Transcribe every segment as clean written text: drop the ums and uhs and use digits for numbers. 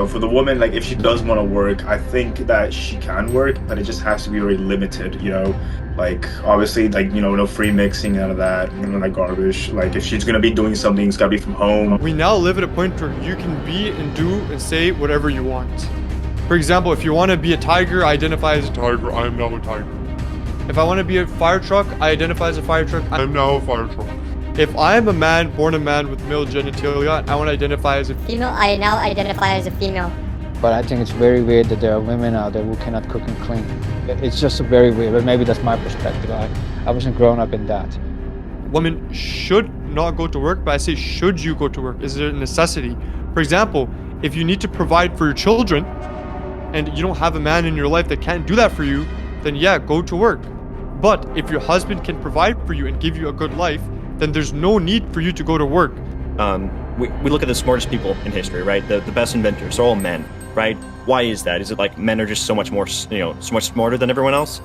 for the woman, like if she does want to work, I think that she can work, but it just has to be very limited, like obviously, like, no free mixing out of that, like garbage. Like if she's gonna be doing something, it's gotta be from home. We now live at a point where you can be and do and say whatever you want. For example, if you want to be a tiger, I identify as a tiger. I am now a tiger. If I want to be a fire truck, I identify as a fire truck. I am now a fire truck. If I am a man, born a man with male genitalia, I want to identify as a female. I now identify as a female. But I think it's very weird that there are women out there who cannot cook and clean. It's just very weird, but maybe that's my perspective. I wasn't grown up in that. Women should not go to work, but I say, should you go to work? Is it a necessity? For example, if you need to provide for your children and you don't have a man in your life that can't do that for you, then yeah, go to work. But if your husband can provide for you and give you a good life, then there's no need for you to go to work. We look at the smartest people in history, right? The best inventors are all men, right? Why is that? Is it like men are just so much more, so much smarter than everyone else?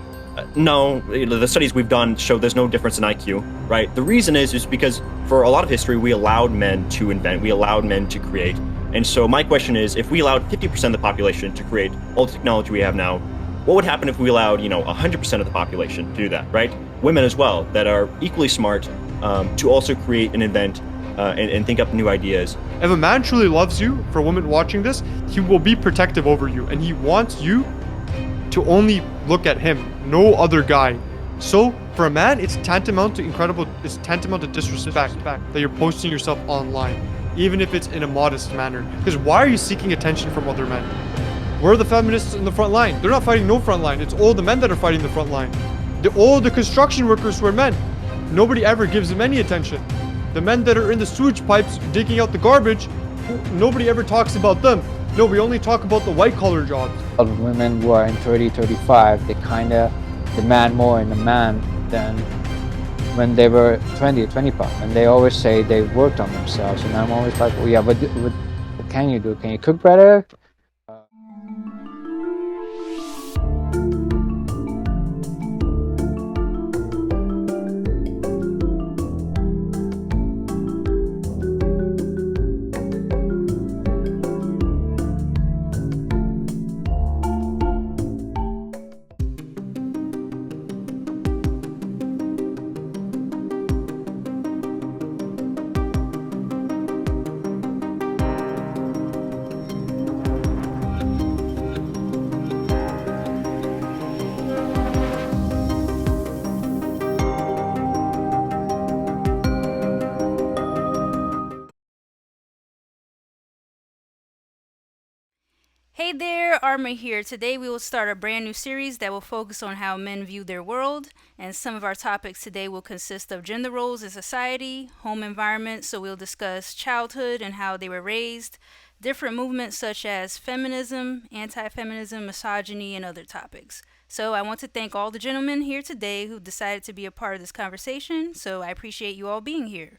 No, the studies we've done show there's no difference in IQ, right? The reason is because for a lot of history, we allowed men to invent, we allowed men to create. And so my question is, if we allowed 50% of the population to create all the technology we have now, what would happen if we allowed, 100% of the population to do that, right? Women as well, that are equally smart, to also create and invent and think up new ideas. If a man truly loves you, for a woman watching this, he will be protective over you, and he wants you to only look at him, no other guy. So for a man, it's tantamount to disrespect that you're posting yourself online, even if it's in a modest manner. Because why are you seeking attention from other men? Where are the feminists in the front line? They're not fighting no front line. It's all the men that are fighting the front line. All the construction workers who are men. Nobody ever gives them any attention. The men that are in the sewage pipes digging out the garbage, nobody ever talks about them. No, we only talk about the white-collar jobs. A lot of women who are in 30, 35, they kind of demand more in a man than when they were 20, 25. And they always say they worked on themselves. And I'm always like, well, yeah, what can you do? Can you cook better? Hey there, Arma here. Today we will start a brand new series that will focus on how men view their world, and some of our topics today will consist of gender roles in society, home environment, so we'll discuss childhood and how they were raised, different movements such as feminism, anti-feminism, misogyny, and other topics. So I want to thank all the gentlemen here today who decided to be a part of this conversation, so I appreciate you all being here.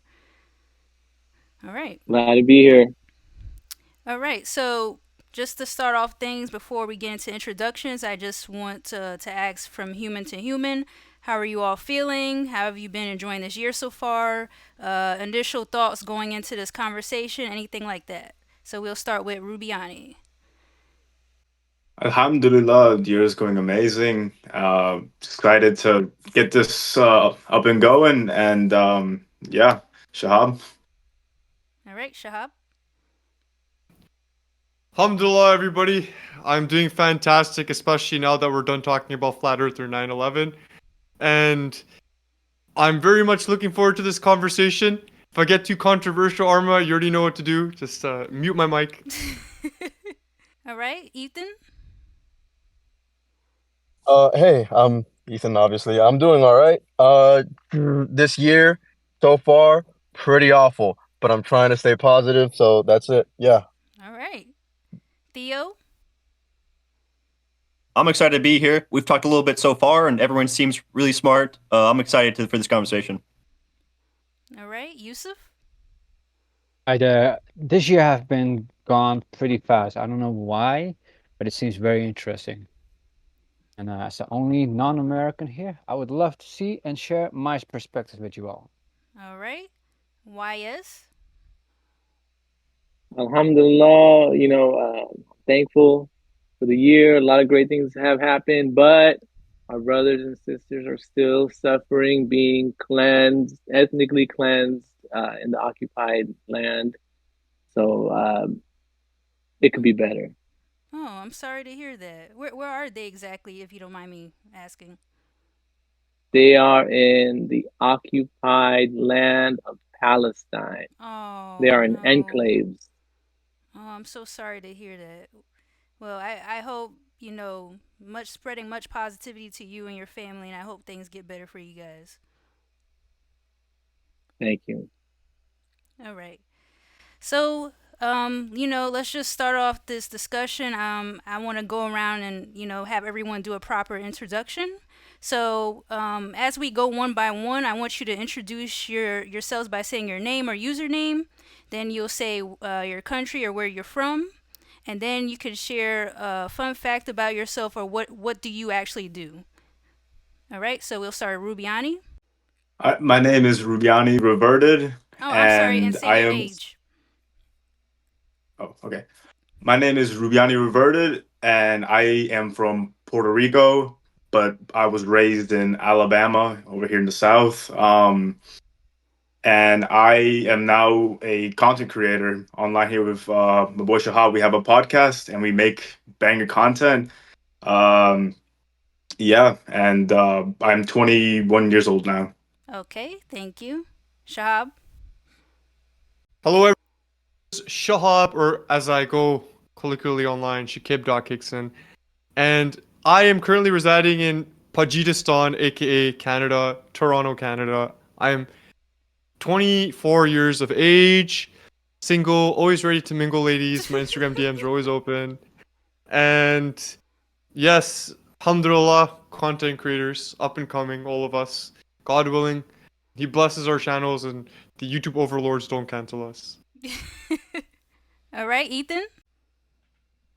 All right. Glad to be here. All right, so just to start off things before we get into introductions, I just want to ask from human to human, how are you all feeling? How have you been enjoying this year so far? Initial thoughts going into this conversation, anything like that. So we'll start with Rubiani. Alhamdulillah, the year is going amazing. Excited to get this up and going, and yeah, Shahab. All right, Shahab. Alhamdulillah, everybody. I'm doing fantastic, especially now that we're done talking about Flat Earth or 9/11. And I'm very much looking forward to this conversation. If I get too controversial, Arma, you already know what to do. Just mute my mic. All right, Ethan. Hey, I'm Ethan, obviously. I'm doing all right. This year so far, pretty awful, but I'm trying to stay positive, so that's it. Yeah. All right. Theo. I'm excited to be here. We've talked a little bit so far, and everyone seems really smart. I'm excited for this conversation. All right, Youssef. This year have been gone pretty fast. I don't know why, but it seems very interesting. And as the only non-American here, I would love to see and share my perspective with you all. All right. YS. Alhamdulillah, thankful for the year. A lot of great things have happened, but our brothers and sisters are still suffering, being cleansed, ethnically cleansed in the occupied land. So it could be better. Oh, I'm sorry to hear that. Where are they exactly, if you don't mind me asking? They are in the occupied land of Palestine. They Oh are in no. enclaves. Oh, I'm so sorry to hear that. Well, I hope, much spreading much positivity to you and your family, and I hope things get better for you guys. Thank you. All right. So, let's just start off this discussion. I want to go around and, have everyone do a proper introduction. So, as we go one by one, I want you to introduce yourselves by saying your name or username. Then you'll say your country or where you're from. And then you can share a fun fact about yourself or what do you actually do. All right, so we'll start Rubiani. My name is Rubiani Reverted, Oh, I'm sorry, and and say I your am. age. Oh, okay. My name is Rubiani Reverted, and I am from Puerto Rico, but I was raised in Alabama over here in the South. And I am now a content creator online here with my boy Shahab. We have a podcast, and we make banger content. Um, yeah, and I'm 21 years old now. Okay, thank you. Shahab. Hello, everyone. Shahab, or as I go colloquially online, Shakib.Kixon. And I am currently residing in Tajikistan, aka Canada, Toronto, Canada. I am 24 years of age, single, always ready to mingle, ladies. My Instagram DMs are always open. And yes, alhamdulillah, content creators, up and coming, all of us. God willing, He blesses our channels and the YouTube overlords don't cancel us. All right, Ethan.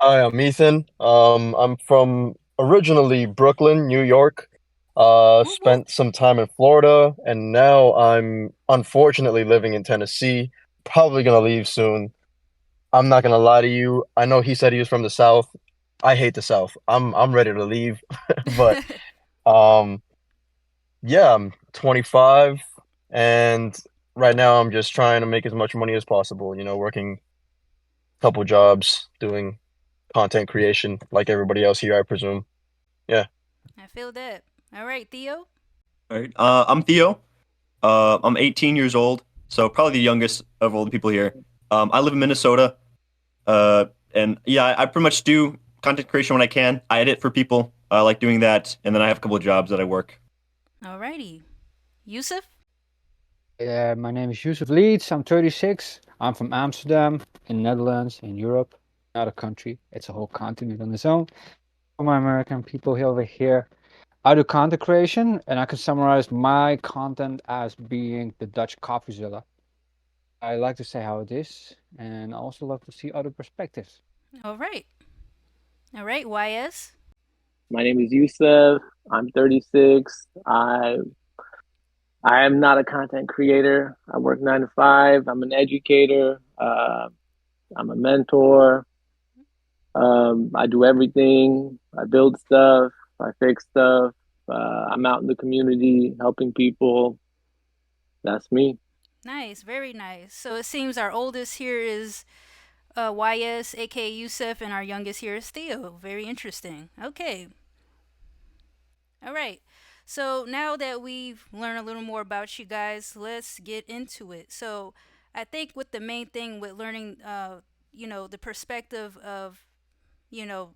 Hi, I'm Ethan. I'm from originally Brooklyn, New York. Whoop, whoop. Spent some time in Florida, and now I'm unfortunately living in Tennessee. Probably gonna leave soon. I'm not gonna lie to you. I know he said he was from the South. I hate the South. I'm ready to leave. But um, yeah, I'm 25, and right now I'm just trying to make as much money as possible. Working a couple jobs, doing content creation like everybody else here, I presume. Yeah. I feel that. All right, Theo. All right. I'm Theo. I'm 18 years old, so probably the youngest of all the people here. I live in Minnesota, and yeah, I pretty much do content creation when I can. I edit for people. I like doing that, and then I have a couple of jobs that I work. All righty. Youssef. My name is Yousef Leads. I'm 36. I'm from Amsterdam, in Netherlands, in Europe. Not a country, it's a whole continent on its own. For my American people here over here, I do content creation, and I can summarize my content as being the Dutch CoffeeZilla. I like to say how it is, and I also love to see other perspectives. All right. All right, YS. My name is Youssef. I'm 36. I am not a content creator. I work 9 to 5. I'm an educator. I'm a mentor. I do everything. I build stuff. I fix stuff. I'm out in the community helping people. That's me. Nice, very nice. So it seems our oldest here is YS, aka Youssef, and our youngest here is Theo. Very interesting. Okay. All right. So now that we've learned a little more about you guys, let's get into it. So I think with the main thing with learning, the perspective of, you know,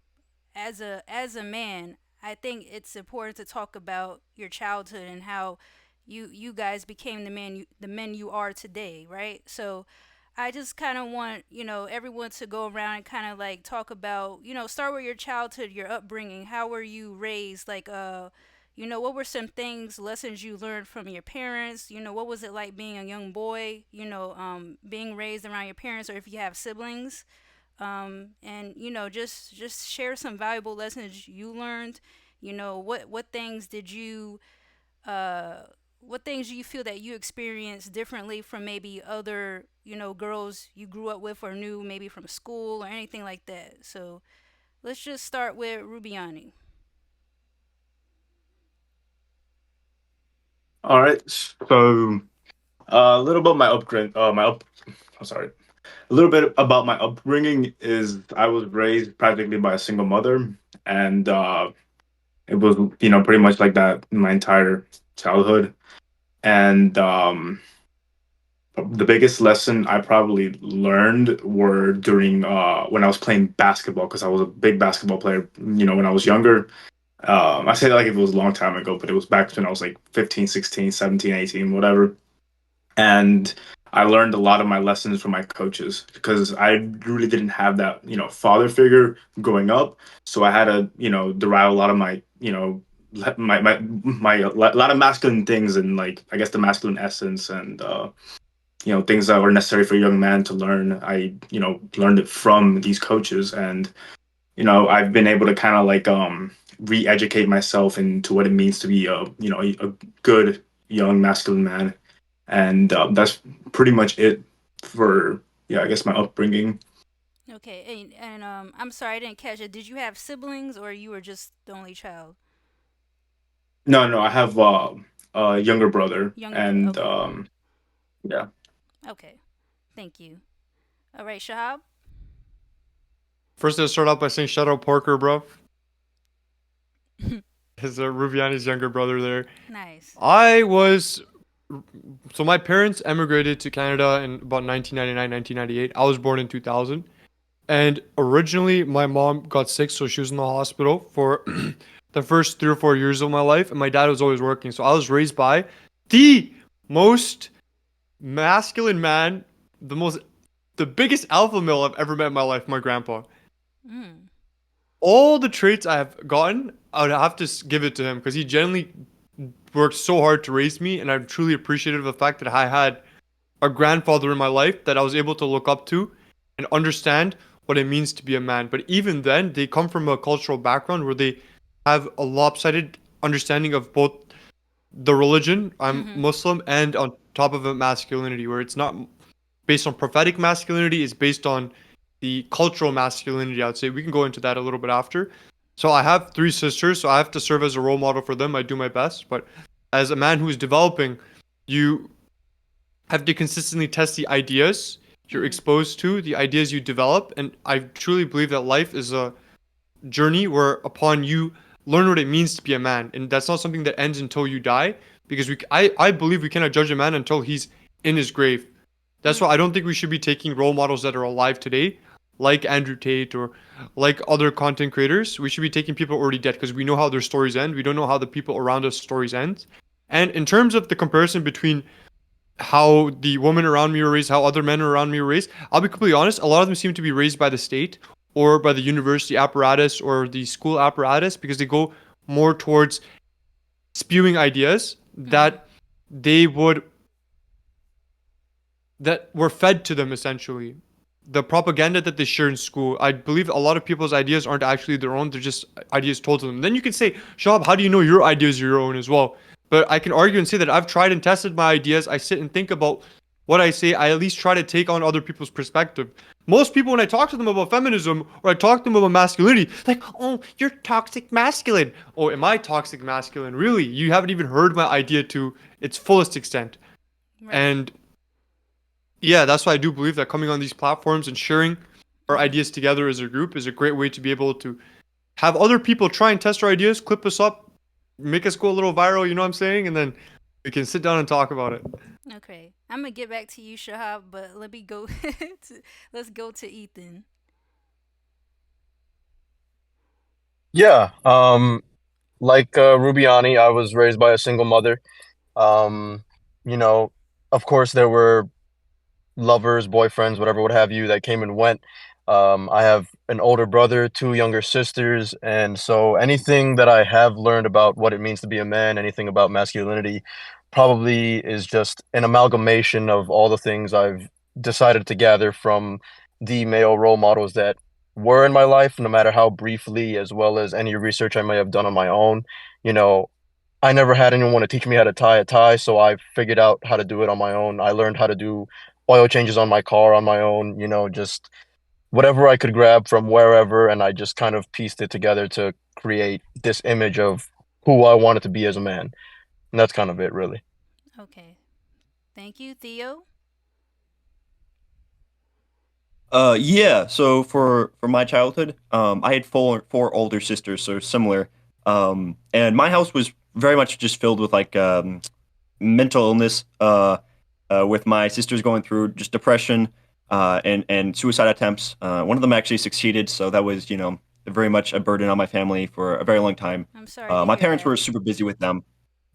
as a man, I think it's important to talk about your childhood and how you guys became the men you are today, right? So I just kind of want everyone to go around and kind of like talk about start with your childhood, your upbringing. How were you raised? Like what were some things, lessons you learned from your parents? What was it like being a young boy? Being raised around your parents, or if you have siblings, and just share some valuable lessons you learned. What things did you uh what things do you feel that you experience differently from maybe other, girls you grew up with or knew maybe from school or anything like that? So let's just start with Rubiani. All right. So a little about my upbringing. I'm sorry. A little bit about my upbringing is I was raised practically by a single mother, and it was pretty much like that my entire childhood. And the biggest lesson I probably learned were during when I was playing basketball because I was a big basketball player. When I was younger. I say that like it was a long time ago, but it was back when I was like 15, 16, 17, 18, whatever. And I learned a lot of my lessons from my coaches because I really didn't have that, father figure growing up. So I had to, derive a lot of my, a lot of masculine things and like I guess the masculine essence and things that were necessary for a young man to learn. I, learned it from these coaches and I've been able to kind of like re-educate myself into what it means to be a good young masculine man, and that's pretty much it for yeah, I guess my upbringing. Okay, and I'm sorry I didn't catch it. Did you have siblings or you were just the only child? No, no, I have a younger brother, Younger brother. and Okay. yeah. Okay. Thank you. All right, Shahab. First, I'll start out by saying shout out Parker, bro. His Rubiani's younger brother there. Nice. I was so my parents emigrated to Canada in about 1999, 1998. I was born in 2000. And originally, my mom got sick, so she was in the hospital for the first 3 or 4 years of my life, and my dad was always working. So I was raised by the most masculine man, the biggest alpha male I've ever met in my life, my grandpa. Mm. All the traits I have gotten, I would have to give it to him because he genuinely worked so hard to raise me, and I'm truly appreciative of the fact that I had a grandfather in my life that I was able to look up to and understand what it means to be a man. But even then, they come from a cultural background where they have a lopsided understanding of both the religion, I'm Mhm. Muslim, and on top of it, masculinity, where it's not based on prophetic masculinity, it's based on the cultural masculinity, I would say. We can go into that a little bit after. So I have 3 sisters, so I have to serve as a role model for them. I do my best. But as a man who is developing, you have to consistently test the ideas you're Mhm. exposed to, the ideas you develop. And I truly believe that life is a journey where upon you learn what it means to be a man. And that's not something that ends until you die. Because I believe we cannot judge a man until he's in his grave. That's why I Mhm. don't think we should be taking role models that are alive today, like Andrew Tate or like other content creators. We should be taking people already dead because we know how their stories end. We don't know how the people around us stories end. And in terms of the comparison between how the women around me were raised, how other men around me were raised, I'll be completely honest, a lot of them seem to be raised by the state or by the university apparatus or the school apparatus because they go more towards spewing ideas Mhm. they would that were fed to them essentially. The propaganda that they share in school, I believe a lot of people's ideas aren't actually their own, they're just ideas told to them. Then you can say, Shab, how do you know your ideas are your own as well? But I can argue and say that I've tried and tested my ideas. I sit and think about what I say. I at least try to take on other people's perspective. Most people, when I talk to them about feminism or I talk to them about masculinity, like, oh, you're toxic masculine. Oh, am I toxic masculine? Really? You haven't even heard my idea to its fullest extent. Right. And yeah, that's why I do believe that coming on these platforms and sharing our Mhm. ideas together as a group is a great way to be able to have other people try and test our ideas, clip us up, make us go a little viral, you know what I'm saying? And then we can sit down and talk about it. Okay. I'm gonna get back to you, Shahab, but let me go. Let's go to Ethan. Yeah, like Rubiani, I was raised by a single mother. Um, you know, of course, there were lovers, boyfriends, whatever, what have you, that came and went. I have an older brother, two younger sisters, and so anything that I have learned about what it means to be a man, anything about masculinity, probably is just an amalgamation of all the things I've decided to gather from the male role models that were in my life, no matter how briefly, as well as any research I may have done on my own. You know, I never had anyone want to teach me how to tie a tie, so I figured out how to do it on my own. I learned how to do oil changes on my car on my own, just whatever I could grab from wherever, and I just kind of pieced it together to create this image of who I wanted to be as a man. And that's kind of it, really. Okay. Thank you, Theo. Yeah. So for my childhood, I had four older sisters, so similar. And my house was very much just filled with like mental illness. With my sisters going through just depression, and suicide attempts. One of them actually succeeded, so that was very much a burden on my family for a very long time. I'm sorry to My hear parents that. were super busy with them.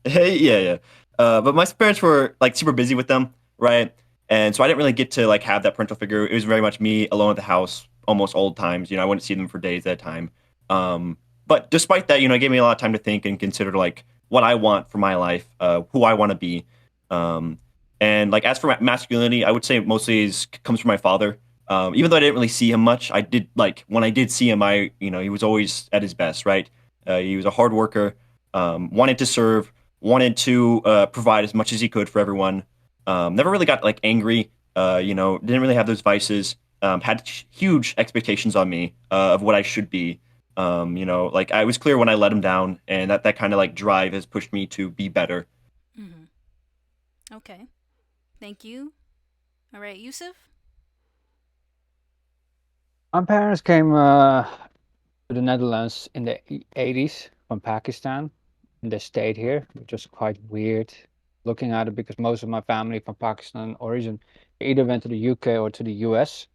Hey, yeah, yeah. But my parents were like super busy with them, right? And so I didn't really get to like have that parental figure. It was very much me alone at the house almost all the times. I wouldn't see them for days at a time. But despite that, it gave me a lot of time to think and consider like what I want for my life, who I want to be. Um, and like as for masculinity, I would say mostly comes from my father. Even though I didn't really see him much, I did like when I did see him, he was always at his best, right? He was a hard worker, wanted to serve, wanted to provide as much as he could for everyone. Never really got like angry. Didn't really have those vices. Had huge expectations on me of what I should be. Like I was clear when I let him down, and that kind of like drive has pushed me to be better. Hmm. Okay. Thank you. All right, Yusuf. My parents came to the Netherlands in the 80s from Pakistan, and they stayed here, which was quite weird looking at it because most of my family from Pakistan origin either went to the UK or to the US.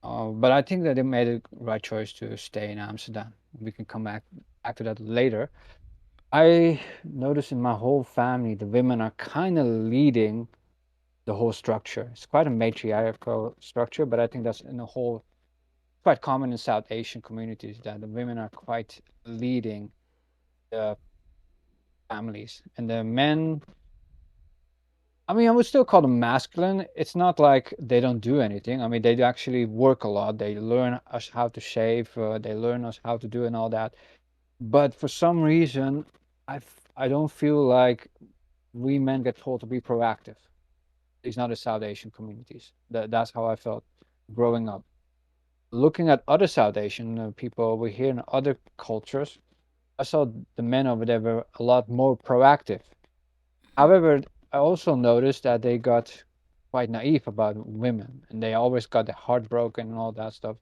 But I think that they made a right choice to stay in Amsterdam. We can come back to that later. I noticed in my whole family, the women are kind of leading the whole structure. It's quite a matriarchal structure, but I think that's in the whole quite common in South Asian communities that the women are quite leading the families, and the men. I mean, I would still call them masculine. It's not like they don't do anything. I mean, they do actually work a lot. They learn us how to shave. They learn us how to do and all that. But for some reason, I don't feel like we men get told to be proactive. It's not the South Asian communities. That's how I felt growing up. Looking at other South Asian people over here in other cultures, I saw the men over there were a lot more proactive. However, I also noticed that they got quite naive about women and they always got their heart broken and all that stuff.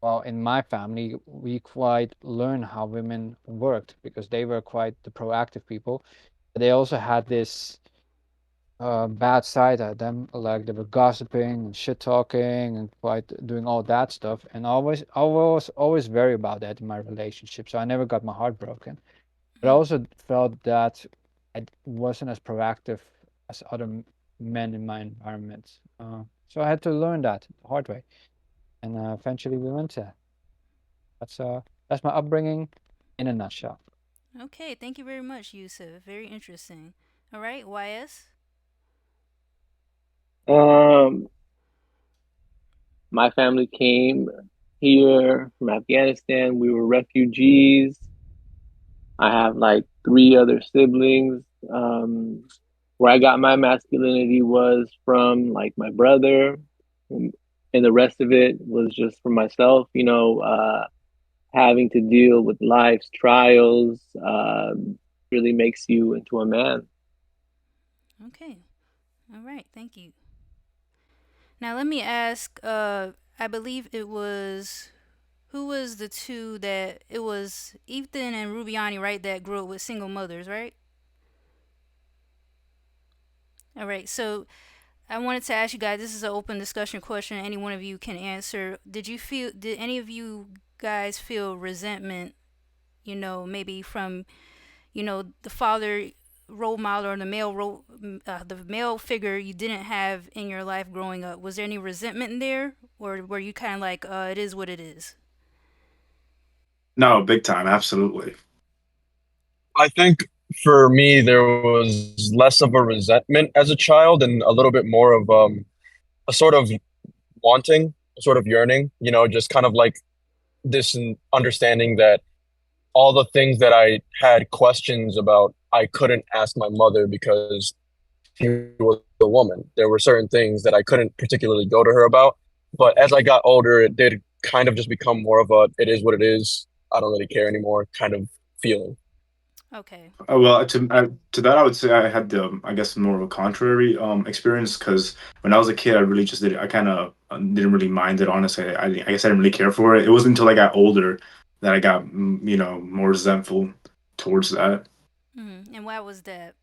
Well, in my family, we quite learned how women worked because they were quite the proactive people. They also had this bad side at them, like they were gossiping and shit talking and quite doing all that stuff. And I was always worried about that in my relationship. So I never got my heart broken. But I also felt that I wasn't as proactive as other men in my environment. So I had to learn that the hard way. And eventually we went to. That's uh that's my upbringing in a nutshell. Okay, thank you very much, Yusuf. Very interesting. All right, YS. Um, my family came here from Afghanistan. We were refugees. I have like three other siblings. Where I got my masculinity was from like my brother, and the rest of it was just for myself. Having to deal with life's trials really makes you into a man. Okay. All right, thank you. Now let me ask. I believe it was who was the two that it was Ethan and Rubiani, right? That grew up with single mothers, right? All right. So I wanted to ask you guys. This is an open discussion question. Any one of you can answer. Did any of you guys feel resentment? Maybe from the father role model or the male figure you didn't have in your life growing up. Was there any resentment in there, or were you kind of like, it is what it is? No, big time, absolutely. I think for me, there was less of a resentment as a child and a little bit more of a sort of wanting, a sort of yearning, just kind of like this understanding that all the things that I had questions about, I couldn't ask my mother because she was a woman. There were certain things that I couldn't particularly go to her about. But as I got older, it did kind of just become more of a it is what it is. I don't really care anymore kind of feeling. Okay. Well, to that, I would say I had the, I guess, more of a contrary experience because when I was a kid, I really just did. I kind of didn't really mind it. Honestly, I guess I didn't really care for it. It wasn't until I got older that I got, more resentful towards that. And why was that?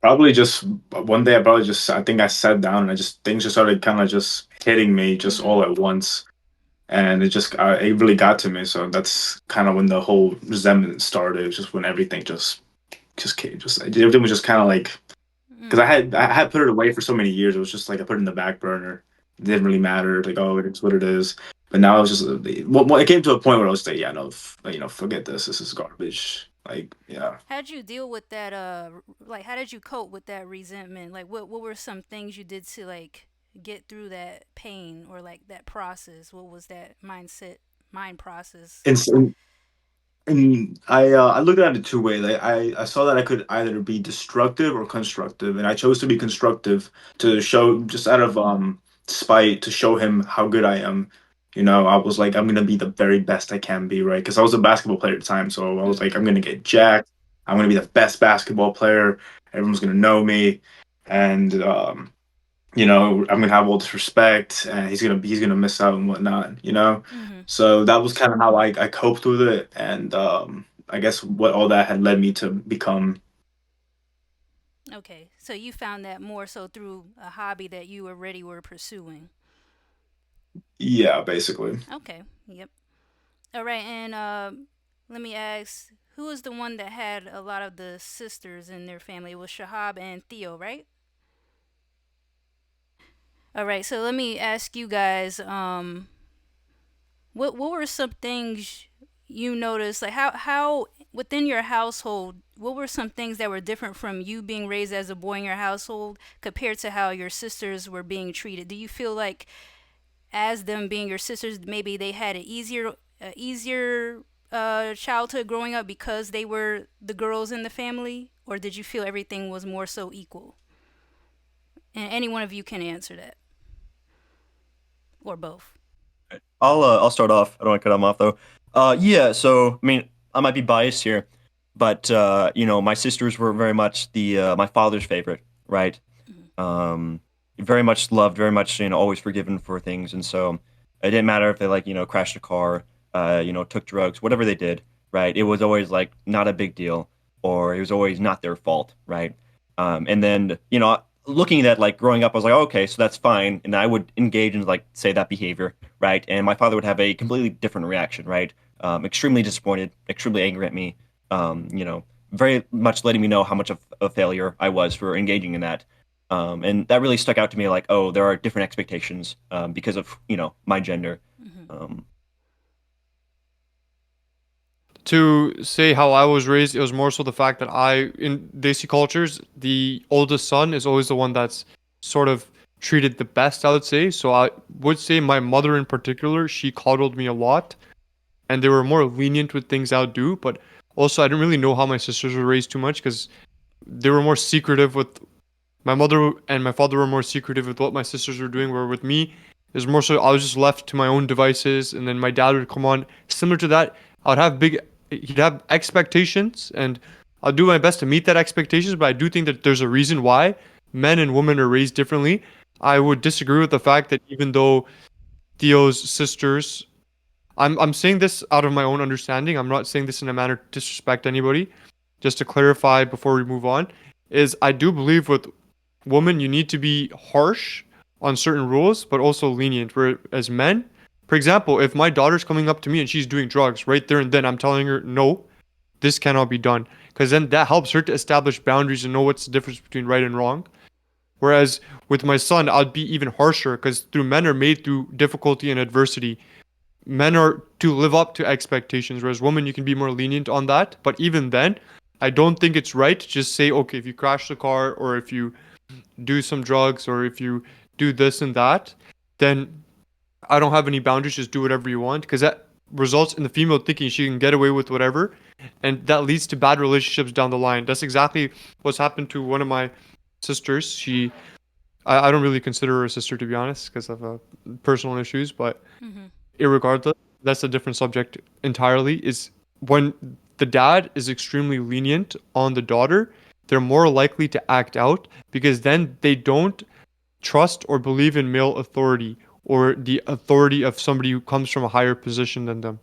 Probably just one day, I think I sat down and things just started kind of just hitting me just Mm-hmm. all at once, and it really got to me. So that's kind of when the whole resentment started. Just when everything just everything was just kind of like, because Mm. I had put it away for so many years. It was just like I put it in the back burner. It didn't really matter. Like, oh, it's what it is. But now it's just, well, it came to a point where I was like, yeah, no, forget this. This is garbage. Like, yeah. How did you deal with that? Like, how did you cope with that resentment? Like, what were some things you did to like get through that pain or like that process? What was that mind process? And, and I looked at it two ways. I saw that I could either be destructive or constructive, and I chose to be constructive to show, just out of spite, to show him how good I am. I was like, I'm gonna be the very best I can be, right? Because I was a basketball player at the time, so I was like, Mm-hmm. I'm gonna get jacked. I'm gonna be the best basketball player. Everyone's gonna know me, and I'm gonna have all this respect, and he's gonna miss out and whatnot. Mm-hmm. So that was kind of how I coped with it, and I guess what all that had led me to become. Okay, so you found that more so through a hobby that you already were pursuing. Yeah, basically. Okay. Yep. All right, and let me ask, who was the one that had a lot of the sisters in their family? It was Shahab and Theo, right? All right, so let me ask you guys, what were some things you noticed, like how within your household, what were some things that were different from you being raised as a boy in your household compared to how your sisters were being treated? Do you feel like as them being your sisters, maybe they had a easier childhood growing up because they were the girls in the family, or did you feel everything was more so equal? And any one of you can answer that, or both. I'll start off. I don't want to cut him off though. Yeah. So I mean, I might be biased here, but my sisters were very much the my father's favorite, right? Mm-hmm. Very much loved, very much always forgiven for things, and so it didn't matter if they like crashed a car, took drugs, whatever they did, right? It was always like not a big deal, or it was always not their fault, right? And then looking at like growing up, I was like, oh, okay, so that's fine, and I would engage in like say that behavior, right? And my father would have a completely different reaction, right? Extremely disappointed, extremely angry at me, very much letting me know how much of a failure I was for engaging in that. And that really stuck out to me like, oh, there are different expectations because of, my gender. Mm-hmm. Um, To say how I was raised, it was more so the fact that in Desi cultures, the oldest son is always the one that's sort of treated the best, I would say. So I would say my mother in particular, she coddled me a lot, and they were more lenient with things I would do. But also, I didn't really know how my sisters were raised too much because they were more secretive with my mother, and my father were more secretive with what my sisters were doing. Where with me, it was more so I was just left to my own devices, and then my dad would come on. Similar to that, I'd have he'd have expectations, and I'll do my best to meet that expectations. But I do think that there's a reason why men and women are raised differently. I would disagree with the fact that even though Theo's sisters, I'm saying this out of my own understanding. I'm not saying this in a manner to disrespect anybody. Just to clarify before we move on, is I do believe with women you need to be harsh on certain rules, but also lenient. Whereas men, for example, if my daughter's coming up to me and she's doing drugs right there and then, I'm telling her no, this cannot be done, because then that helps her to establish boundaries and know what's the difference between right and wrong. Whereas with my son, I'd be even harsher because through men are made through difficulty and adversity. Men are to live up to expectations, whereas women you can be more lenient on that. But even then, I don't think it's right to just say, okay, if you crash the car or if you do some drugs or if you do this and that, then I don't have any boundaries. Just do whatever you want. Because that results in the female thinking she can get away with whatever, and that leads to bad relationships down the line. That's exactly what's happened to one of my sisters. I don't really consider her a sister, to be honest, because of personal issues, but irregardless, that's a different subject entirely. Is when the dad is extremely lenient on the daughter, they're more likely to act out because then they don't trust or believe in male authority or the authority of somebody who comes from a higher position than them.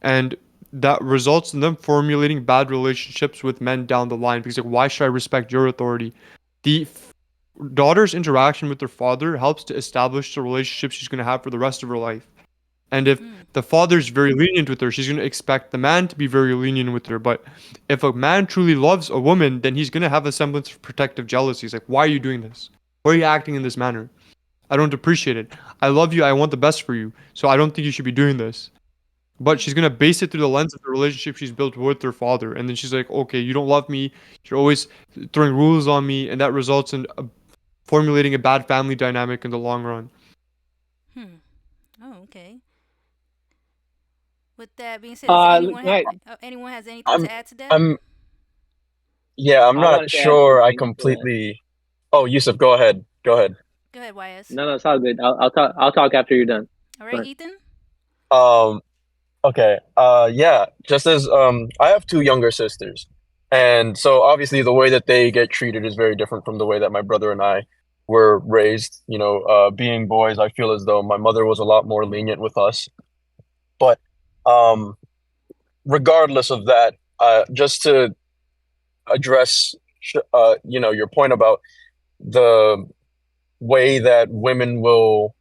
And that results in them formulating bad relationships with men down the line because, like, why should I respect your authority? The daughter's interaction with her father helps to establish the relationship she's going to have for the rest of her life. And if the father's very lenient with her, she's going to expect the man to be very lenient with her. But if a man truly loves a woman, then he's going to have a semblance of protective jealousy. He's like, why are you doing this? Why are you acting in this manner? I don't appreciate it. I love you. I want the best for you. So I don't think you should be doing this. But she's going to base it through the lens of the relationship she's built with her father. And then she's like, okay, you don't love me. You're always throwing rules on me. And that results in formulating a bad family dynamic in the long run. Oh, okay. With that being said, does anyone has anything to add to that? I'm I not wanted to add sure I something. completely. Oh, Youssef, go ahead. Go ahead. Go ahead, YS. No, it's all good. I'll talk after you're done. All right, Ethan. Okay. Yeah. Just as I have two younger sisters, and so obviously the way that they get treated is very different from the way that my brother and I were raised. Being boys, I feel as though my mother was a lot more lenient with us. But um, regardless of that, just to address, your point about the way that women will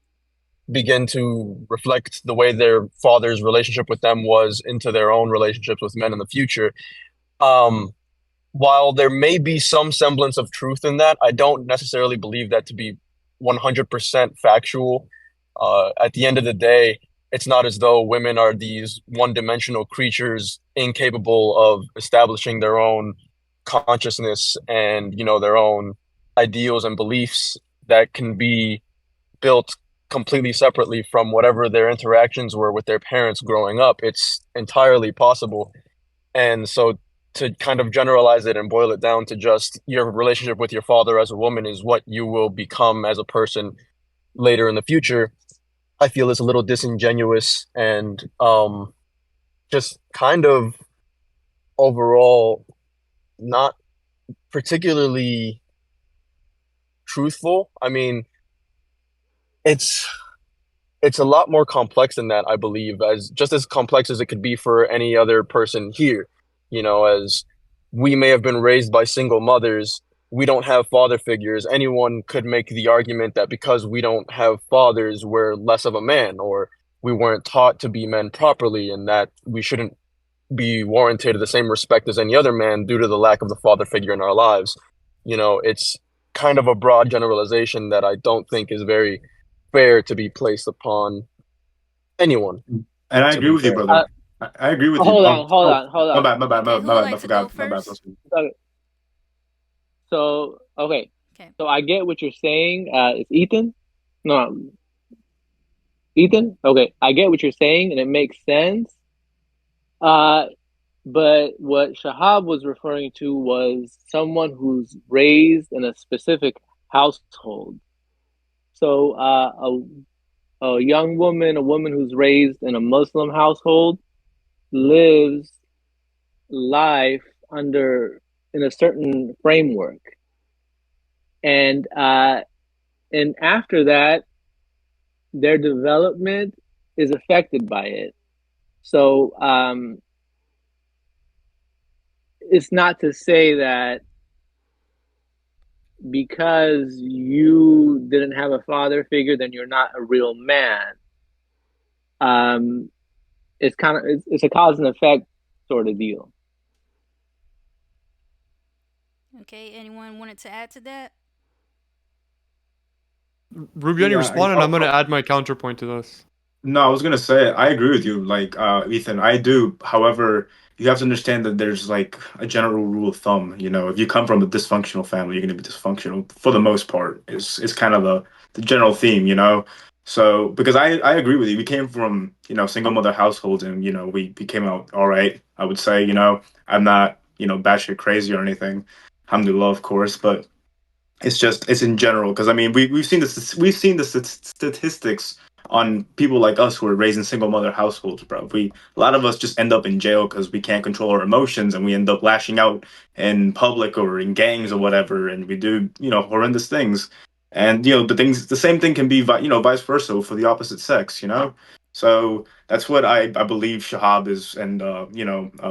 begin to reflect the way their father's relationship with them was into their own relationships with men in the future. Um, while there may be some semblance of truth in that, I don't necessarily believe that to be 100% factual. At the end of the day, it's not as though women are these one-dimensional creatures incapable of establishing their own consciousness and, their own ideals and beliefs that can be built completely separately from whatever their interactions were with their parents growing up. It's entirely possible. And so to kind of generalize it and boil it down to just your relationship with your father as a woman is what you will become as a person later in the future, I feel is a little disingenuous and just kind of overall not particularly truthful. I mean, it's a lot more complex than that, I believe, as just as complex as it could be for any other person here. As we may have been raised by single mothers, we don't have father figures. Anyone could make the argument that because we don't have fathers, we're less of a man, or we weren't taught to be men properly, and that we shouldn't be warranted the same respect as any other man due to the lack of the father figure in our lives. It's kind of a broad generalization that I don't think is very fair to be placed upon anyone. And I agree with you, brother. I agree with you. Hold on. My bad. Okay, who would like I to forgot. go My bad. first? So, okay. Okay. So I get what you're saying. It's Ethan? No, Ethan? Okay. I get what you're saying, and it makes sense. But what Shahab was referring to was someone who's raised in a specific household. So, a young woman, a woman who's raised in a Muslim household, lives life in a certain framework, and after that, their development is affected by it. So it's not to say that because you didn't have a father figure, then you're not a real man. It's a cause and effect sort of deal. Okay, anyone wanted to add to that? Rubiani, respond, and I'm going to add my counterpoint to this. No, I was gonna say I agree with you, like Ethan. I do. However, you have to understand that there's like a general rule of thumb. If you come from a dysfunctional family, you're gonna be dysfunctional for the most part. It's kind of the general theme. So, because I agree with you, we came from, single mother households and, we came out all right. I would say, I'm not, batshit crazy or anything. Alhamdulillah, of course, but it's in general because I mean we've seen the statistics on people like us who are raised in single mother households, bro. A lot of us just end up in jail because we can't control our emotions and we end up lashing out in public or in gangs or whatever, and we do horrendous things. And the same thing can be vice versa for the opposite sex, So that's what I believe Shahab is and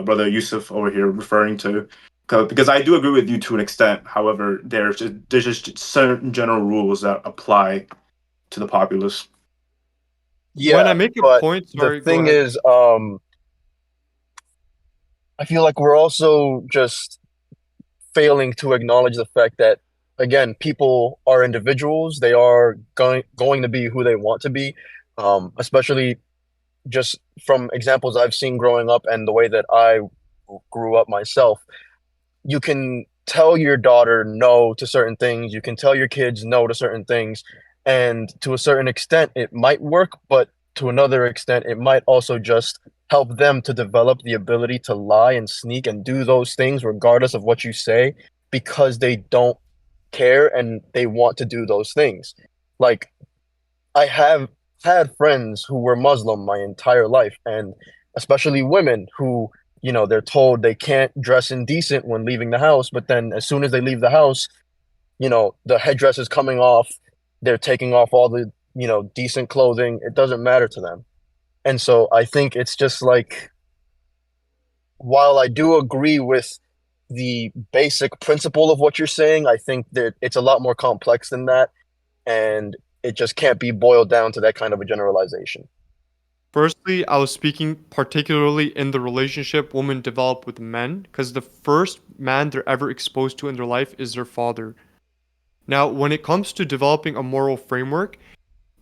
brother Youssef over here referring to. Because I do agree with you to an extent. However, there's just certain general rules that apply to the populace. When Yeah, I make a but point, the sorry, go thing ahead. is, I feel like we're also just failing to acknowledge the fact that, again, people are individuals. They are going to be who they want to be, especially just from examples I've seen growing up and the way that I grew up myself. You can tell your daughter no to certain things. You can tell your kids no to certain things. And to a certain extent, it might work, but to another extent, it might also just help them to develop the ability to lie and sneak and do those things regardless of what you say because they don't care and they want to do those things. Like, I have had friends who were Muslim my entire life, and especially women who, they're told they can't dress indecent when leaving the house, but then as soon as they leave the house, the headdress is coming off, they're taking off all the, decent clothing. It doesn't matter to them. And so I think it's just like, while I do agree with the basic principle of what you're saying, I think that it's a lot more complex than that. And it just can't be boiled down to that kind of a generalization. Firstly, I was speaking particularly in the relationship women develop with men, because the first man they're ever exposed to in their life is their father. Now, when it comes to developing a moral framework,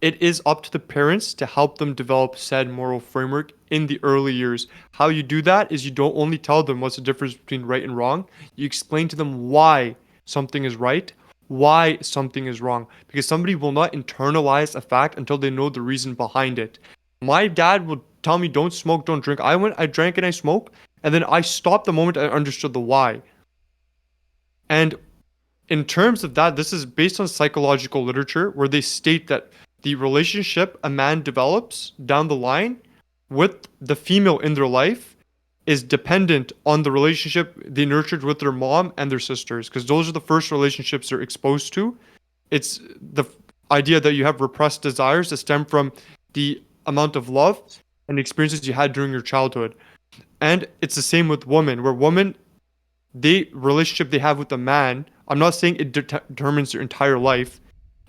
it is up to the parents to help them develop said moral framework in the early years. How you do that is you don't only tell them what's the difference between right and wrong, you explain to them why something is right, why something is wrong, because somebody will not internalize a fact until they know the reason behind it. My dad would tell me don't smoke, don't drink. I drank and I smoked, and then I stopped the moment I understood the why. And in terms of that, this is based on psychological literature where they state that the relationship a man develops down the line with the female in their life is dependent on the relationship they nurtured with their mom and their sisters, because those are the first relationships they're exposed to. It's the idea that you have repressed desires that stem from the amount of love and experiences you had during your childhood. And it's the same with women, where women, the relationship they have with a man, I'm not saying it determines their entire life,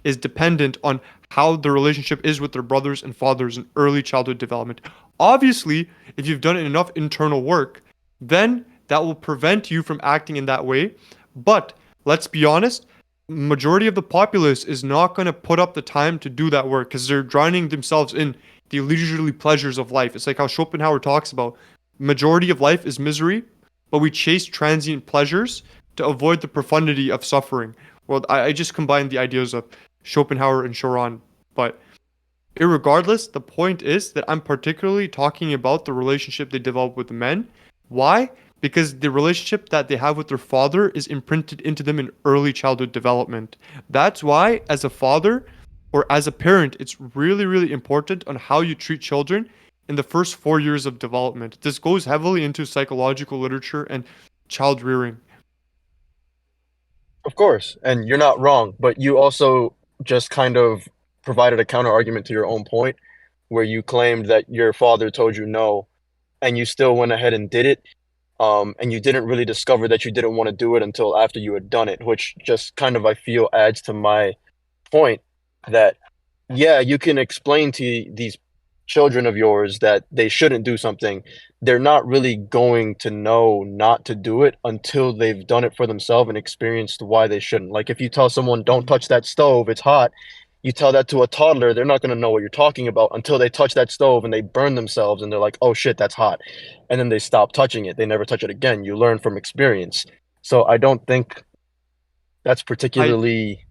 is dependent on how the relationship is with their brothers and fathers in early childhood development. Obviously, if you've done enough internal work, then that will prevent you from acting in that way. But let's be honest, majority of the populace is not going to put up the time to do that work because they're drowning themselves in the leisurely pleasures of life. It's like how Schopenhauer talks about majority of life is misery, but we chase transient pleasures to avoid the profundity of suffering. Well, I just combined the ideas of Schopenhauer and Choron, but irregardless, the point is that I'm particularly talking about the relationship they develop with men. Why? Because the relationship that they have with their father is imprinted into them in early childhood development. That's why, as a father or as a parent, it's really, really important on how you treat children in the first 4 years of development. This goes heavily into psychological literature and child rearing. Of course, and you're not wrong, but you also just kind of provided a counter argument to your own point where you claimed that your father told you no and you still went ahead and did it. And you didn't really discover that you didn't want to do it until after you had done it, which just kind of, I feel, adds to my point that, yeah, you can explain to these children of yours that they shouldn't do something. They're not really going to know not to do it until they've done it for themselves and experienced why they shouldn't. Like, if you tell someone, don't touch that stove, it's hot, you tell that to a toddler, they're not going to know what you're talking about until they touch that stove and they burn themselves and they're like, oh shit, that's hot. And then they stop touching it. They never touch it again. You learn from experience. So I don't think that's I particularly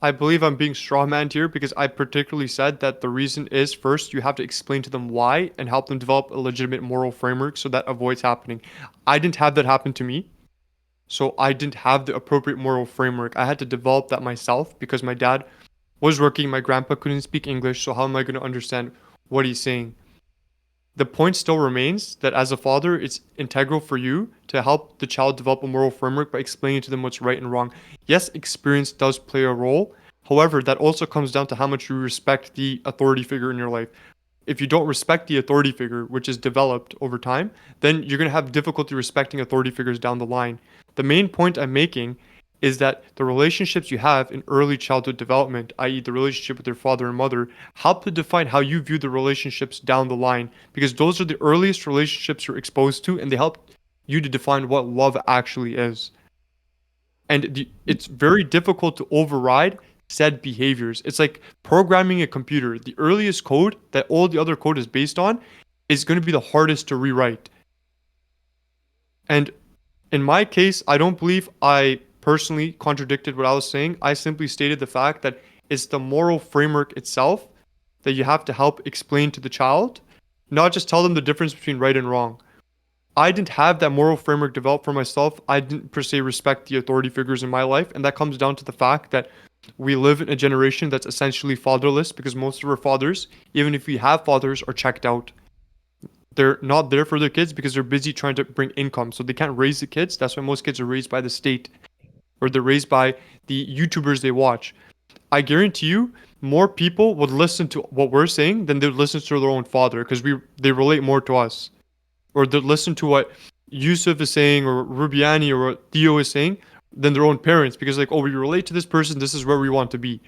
I believe I'm being strawmanned here because I particularly said that the reason is first, you have to explain to them why and help them develop a legitimate moral framework so that avoids happening. I didn't have that happen to me. So I didn't have the appropriate moral framework. I had to develop that myself because my dad was working, my grandpa couldn't speak English, so how am I going to understand what he's saying? The point still remains that as a father, it's integral for you to help the child develop a moral framework by explaining to them what's right and wrong. Yes, experience does play a role. However, that also comes down to how much you respect the authority figure in your life. If you don't respect the authority figure, which is developed over time, then you're going to have difficulty respecting authority figures down the line. The main point I'm making is that the relationships you have in early childhood development, i.e., the relationship with your father and mother, help to define how you view the relationships down the line because those are the earliest relationships you're exposed to and they help you to define what love actually is. And it's very difficult to override said behaviors. It's like programming a computer. The earliest code that all the other code is based on is going to be the hardest to rewrite. And in my case, I don't believe I personally contradicted what I was saying. I simply stated the fact that it's the moral framework itself that you have to help explain to the child, not just tell them the difference between right and wrong. I didn't have that moral framework developed for myself. I didn't per se respect the authority figures in my life. And that comes down to the fact that we live in a generation that's essentially fatherless because most of our fathers, even if we have fathers, are checked out. They're not there for their kids because they're busy trying to bring income. So they can't raise the kids. That's why most kids are raised by the state or they're raised by the YouTubers they watch. I guarantee you, more people would listen to what we're saying than they would listen to their own father because they relate more to us. Or they listen to what Youssef is saying or Rubiani or what Theo is saying than their own parents because like, oh, we relate to this person, this is where we want to be.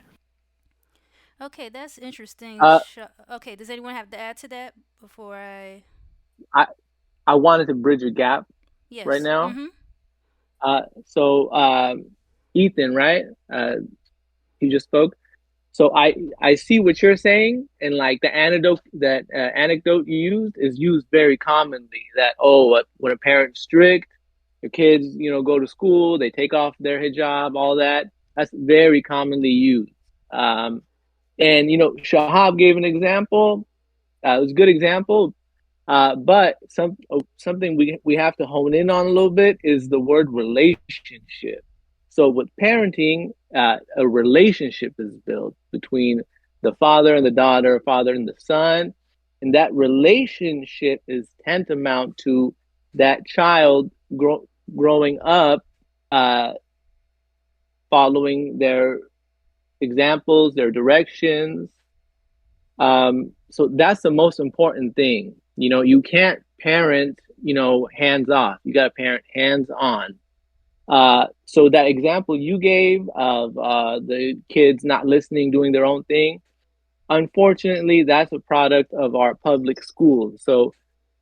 Okay, that's interesting. Uh, Okay, does anyone have to add to that before I? I I wanted to bridge a gap right Yes. now. Mm-hmm. So Ethan, right? He just spoke. So I see what you're saying, and like the anecdote you used is used very commonly. That when a parent's strict, your kids go to school, they take off their hijab, all that. That's very commonly used. And Shahab gave an example. It was a good example. But something we have to hone in on a little bit is the word relationship. So with parenting, a relationship is built between the father and the daughter, father and the son, and that relationship is tantamount to that child growing up, following their examples, their directions. So that's the most important thing. You can't parent, hands off. You got to parent hands on. So that example you gave of the kids not listening, doing their own thing, unfortunately, that's a product of our public schools. So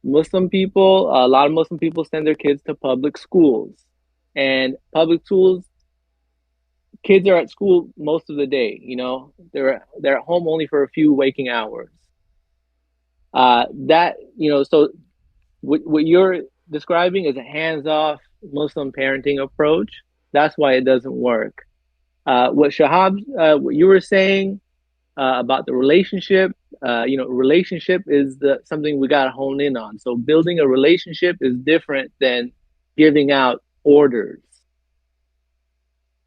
a lot of Muslim people send their kids to public schools. And public schools, kids are at school most of the day, they're at home only for a few waking hours. So what you're describing is a hands-off Muslim parenting approach. That's why it doesn't work. What you were saying about the relationship, relationship is something we got to hone in on. So building a relationship is different than giving out orders.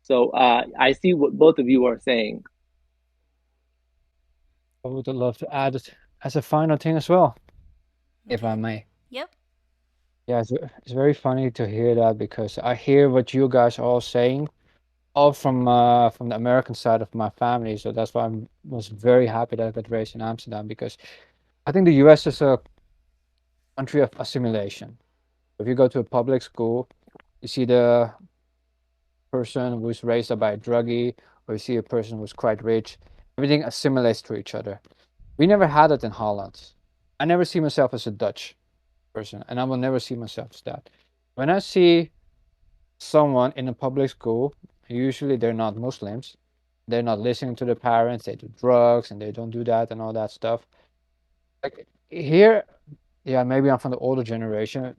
So I see what both of you are saying. I would love to add it as a final thing as well, if I Okay. may. Yep. Yeah, it's very funny to hear that because I hear what you guys are all saying, all from the American side of my family. So that's why I was very happy that I got raised in Amsterdam because I think the US is a country of assimilation. If you go to a public school, you see the person who's raised up by a druggie, or you see a person who's quite rich. Everything assimilates to each other. We never had it in Holland. I never see myself as a Dutch person, and I will never see myself as that. When I see someone in a public school, usually they're not Muslims, they're not listening to their parents, they do drugs and they don't do that and all that stuff. Like here, yeah, maybe I'm from the older generation.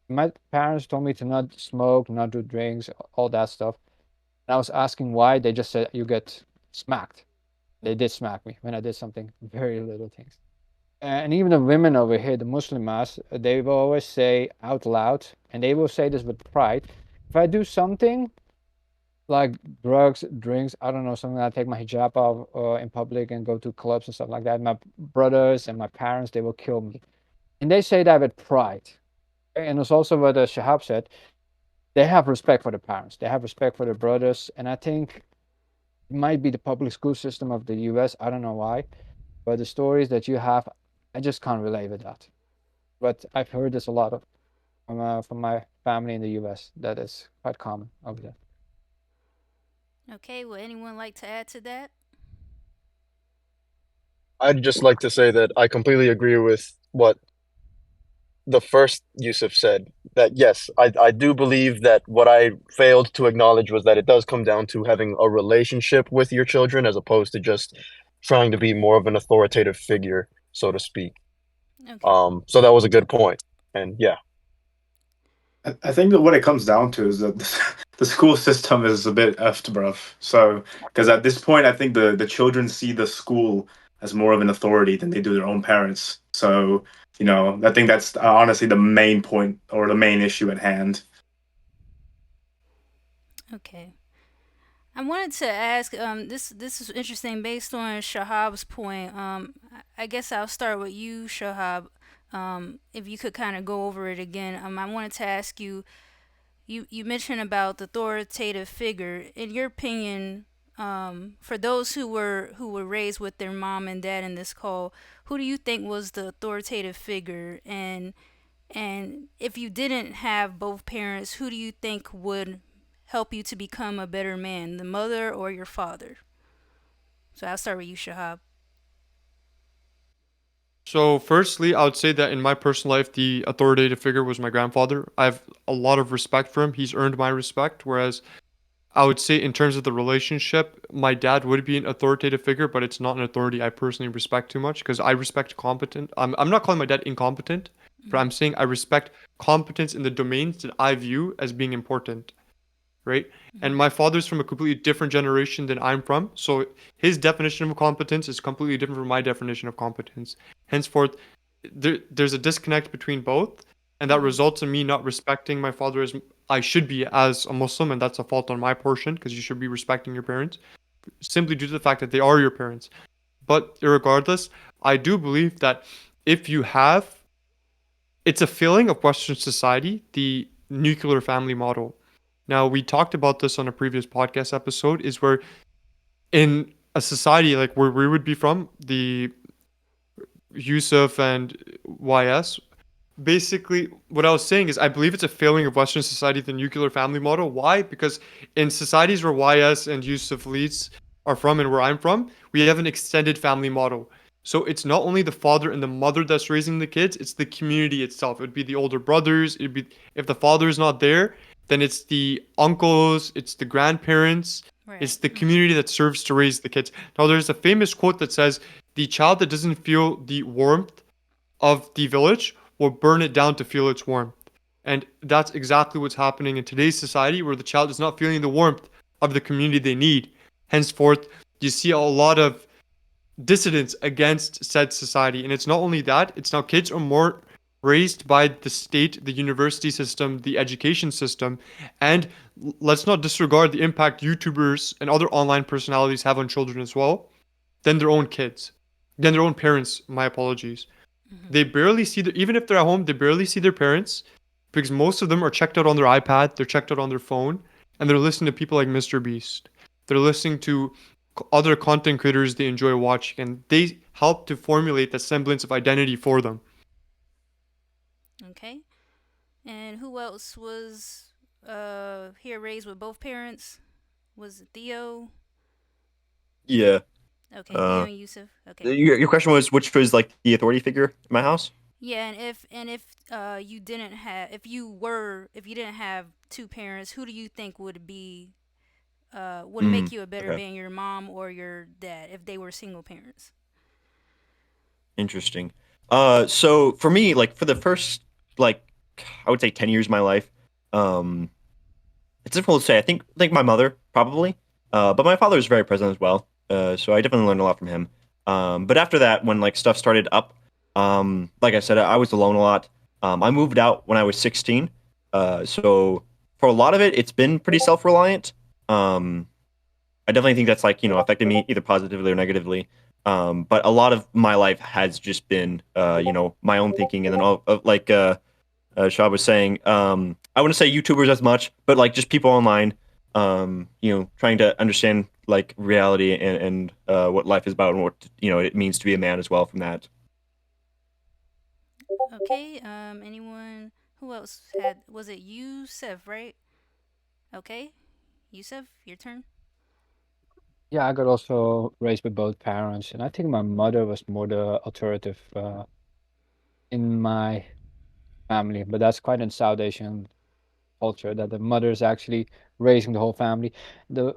My parents told me to not smoke, not do drinks, all that stuff. And I was asking why. They just said you get smacked. They did smack me when I did something very little things. And even the women over here, the Muslimas, they will always say out loud, and they will say this with pride. If I do something like drugs, drinks, I don't know, something like take my hijab off in public and go to clubs and stuff like that, my brothers and my parents, they will kill me. And they say that with pride. And it's also what Shahab said. They have respect for the parents. They have respect for the brothers. And I think it might be the public school system of the US. I don't know why. But the stories that you have, I just can't relate with that. But I've heard this a lot of from my family in the US. That is quite common over there. Okay, would anyone like to add to that? I'd just like to say that I completely agree with what the first Yusuf said. That yes, I do believe that what I failed to acknowledge was that it does come down to having a relationship with your children as opposed to just trying to be more of an authoritative figure, so to speak. Okay. So that was a good point. And yeah. I think that what it comes down to is that the school system is a bit effed, bruv. So, because at this point, I think the children see the school as more of an authority than they do their own parents. So, I think that's honestly the main point or the main issue at hand. Okay. I wanted to ask. This is interesting based on Shahab's point. I guess I'll start with you, Shahab. If you could kind of go over it again. I wanted to ask you. You mentioned about the authoritative figure. In your opinion, for those who were raised with their mom and dad in this call, who do you think was the authoritative figure? And if you didn't have both parents, who do you think would help you to become a better man, the mother or your father? So I'll start with you, Shahab. So, firstly, I would say that in my personal life, the authoritative figure was my grandfather. I have a lot of respect for him. He's earned my respect. Whereas I would say, in terms of the relationship, my dad would be an authoritative figure, but it's not an authority I personally respect too much because I respect competent. I'm not calling my dad incompetent, but I'm saying I respect competence in the domains that I view as being important, right? And my father's from a completely different generation than I'm from, so his definition of competence is completely different from my definition of competence. Henceforth, there's a disconnect between both, and that results in me not respecting my father as I should be as a Muslim, and that's a fault on my portion because you should be respecting your parents simply due to the fact that they are your parents. But regardless, I do believe that if you have, it's a failing of Western society, the nuclear family model. Now, we talked about this on a previous podcast episode, is where in a society like where we would be from, the Youssef and YS, basically what I was saying is I believe it's a failing of Western society, the nuclear family model. Why? Because in societies where YS and Yousef Leads are from and where I'm from, we have an extended family model. So it's not only the father and the mother that's raising the kids, it's the community itself. It would be the older brothers. It'd be if the father is not there, then it's the uncles, it's the grandparents, it's Right. the community that serves to raise the kids. Now there's a famous quote that says, the child that doesn't feel the warmth of the village will burn it down to feel its warmth. And that's exactly what's happening in today's society where the child is not feeling the warmth of the community they need. Henceforth, you see a lot of dissidents against said society. And it's not only that, it's now kids are more raised by the state, the university system, the education system. And let's not disregard the impact YouTubers and other online personalities have on children as well, than their own kids, than their own parents. My apologies. They barely see their, even if they're at home, they barely see their parents because most of them are checked out on their iPad, they're checked out on their phone, and they're listening to people like Mr. Beast. They're listening to other content creators they enjoy watching, and they help to formulate that semblance of identity for them. Okay. And who else was here raised with both parents? Was it Theo? Yeah. Okay, Theo and Yusuf. Okay. Your question was which was like the authority figure in my house? Yeah, and if you didn't have if you didn't have two parents, who do you think would make you a better Okay. man, your mom or your dad, if they were single parents? Interesting. So for me, like for the first like I would say 10 years of my life, it's difficult to say. I think my mother probably, but my father is very present as well. So I definitely learned a lot from him. But after that, when like stuff started up, like I said, I was alone a lot. I moved out when I was 16. So for a lot of it, it's been pretty self-reliant. Um, I definitely think that's like, affected me either positively or negatively. But a lot of my life has just been, my own thinking, and then like Shahab was saying, I wouldn't say YouTubers as much, but like just people online, trying to understand like reality and what life is about and what it means to be a man as well from that. Okay. Anyone? Who else had? Was it Yousef, right? Okay. Yousef, your turn. Yeah, I got also raised with both parents, and I think my mother was more the authoritative in my family, but that's quite in South Asian culture that the mother is actually raising the whole family. The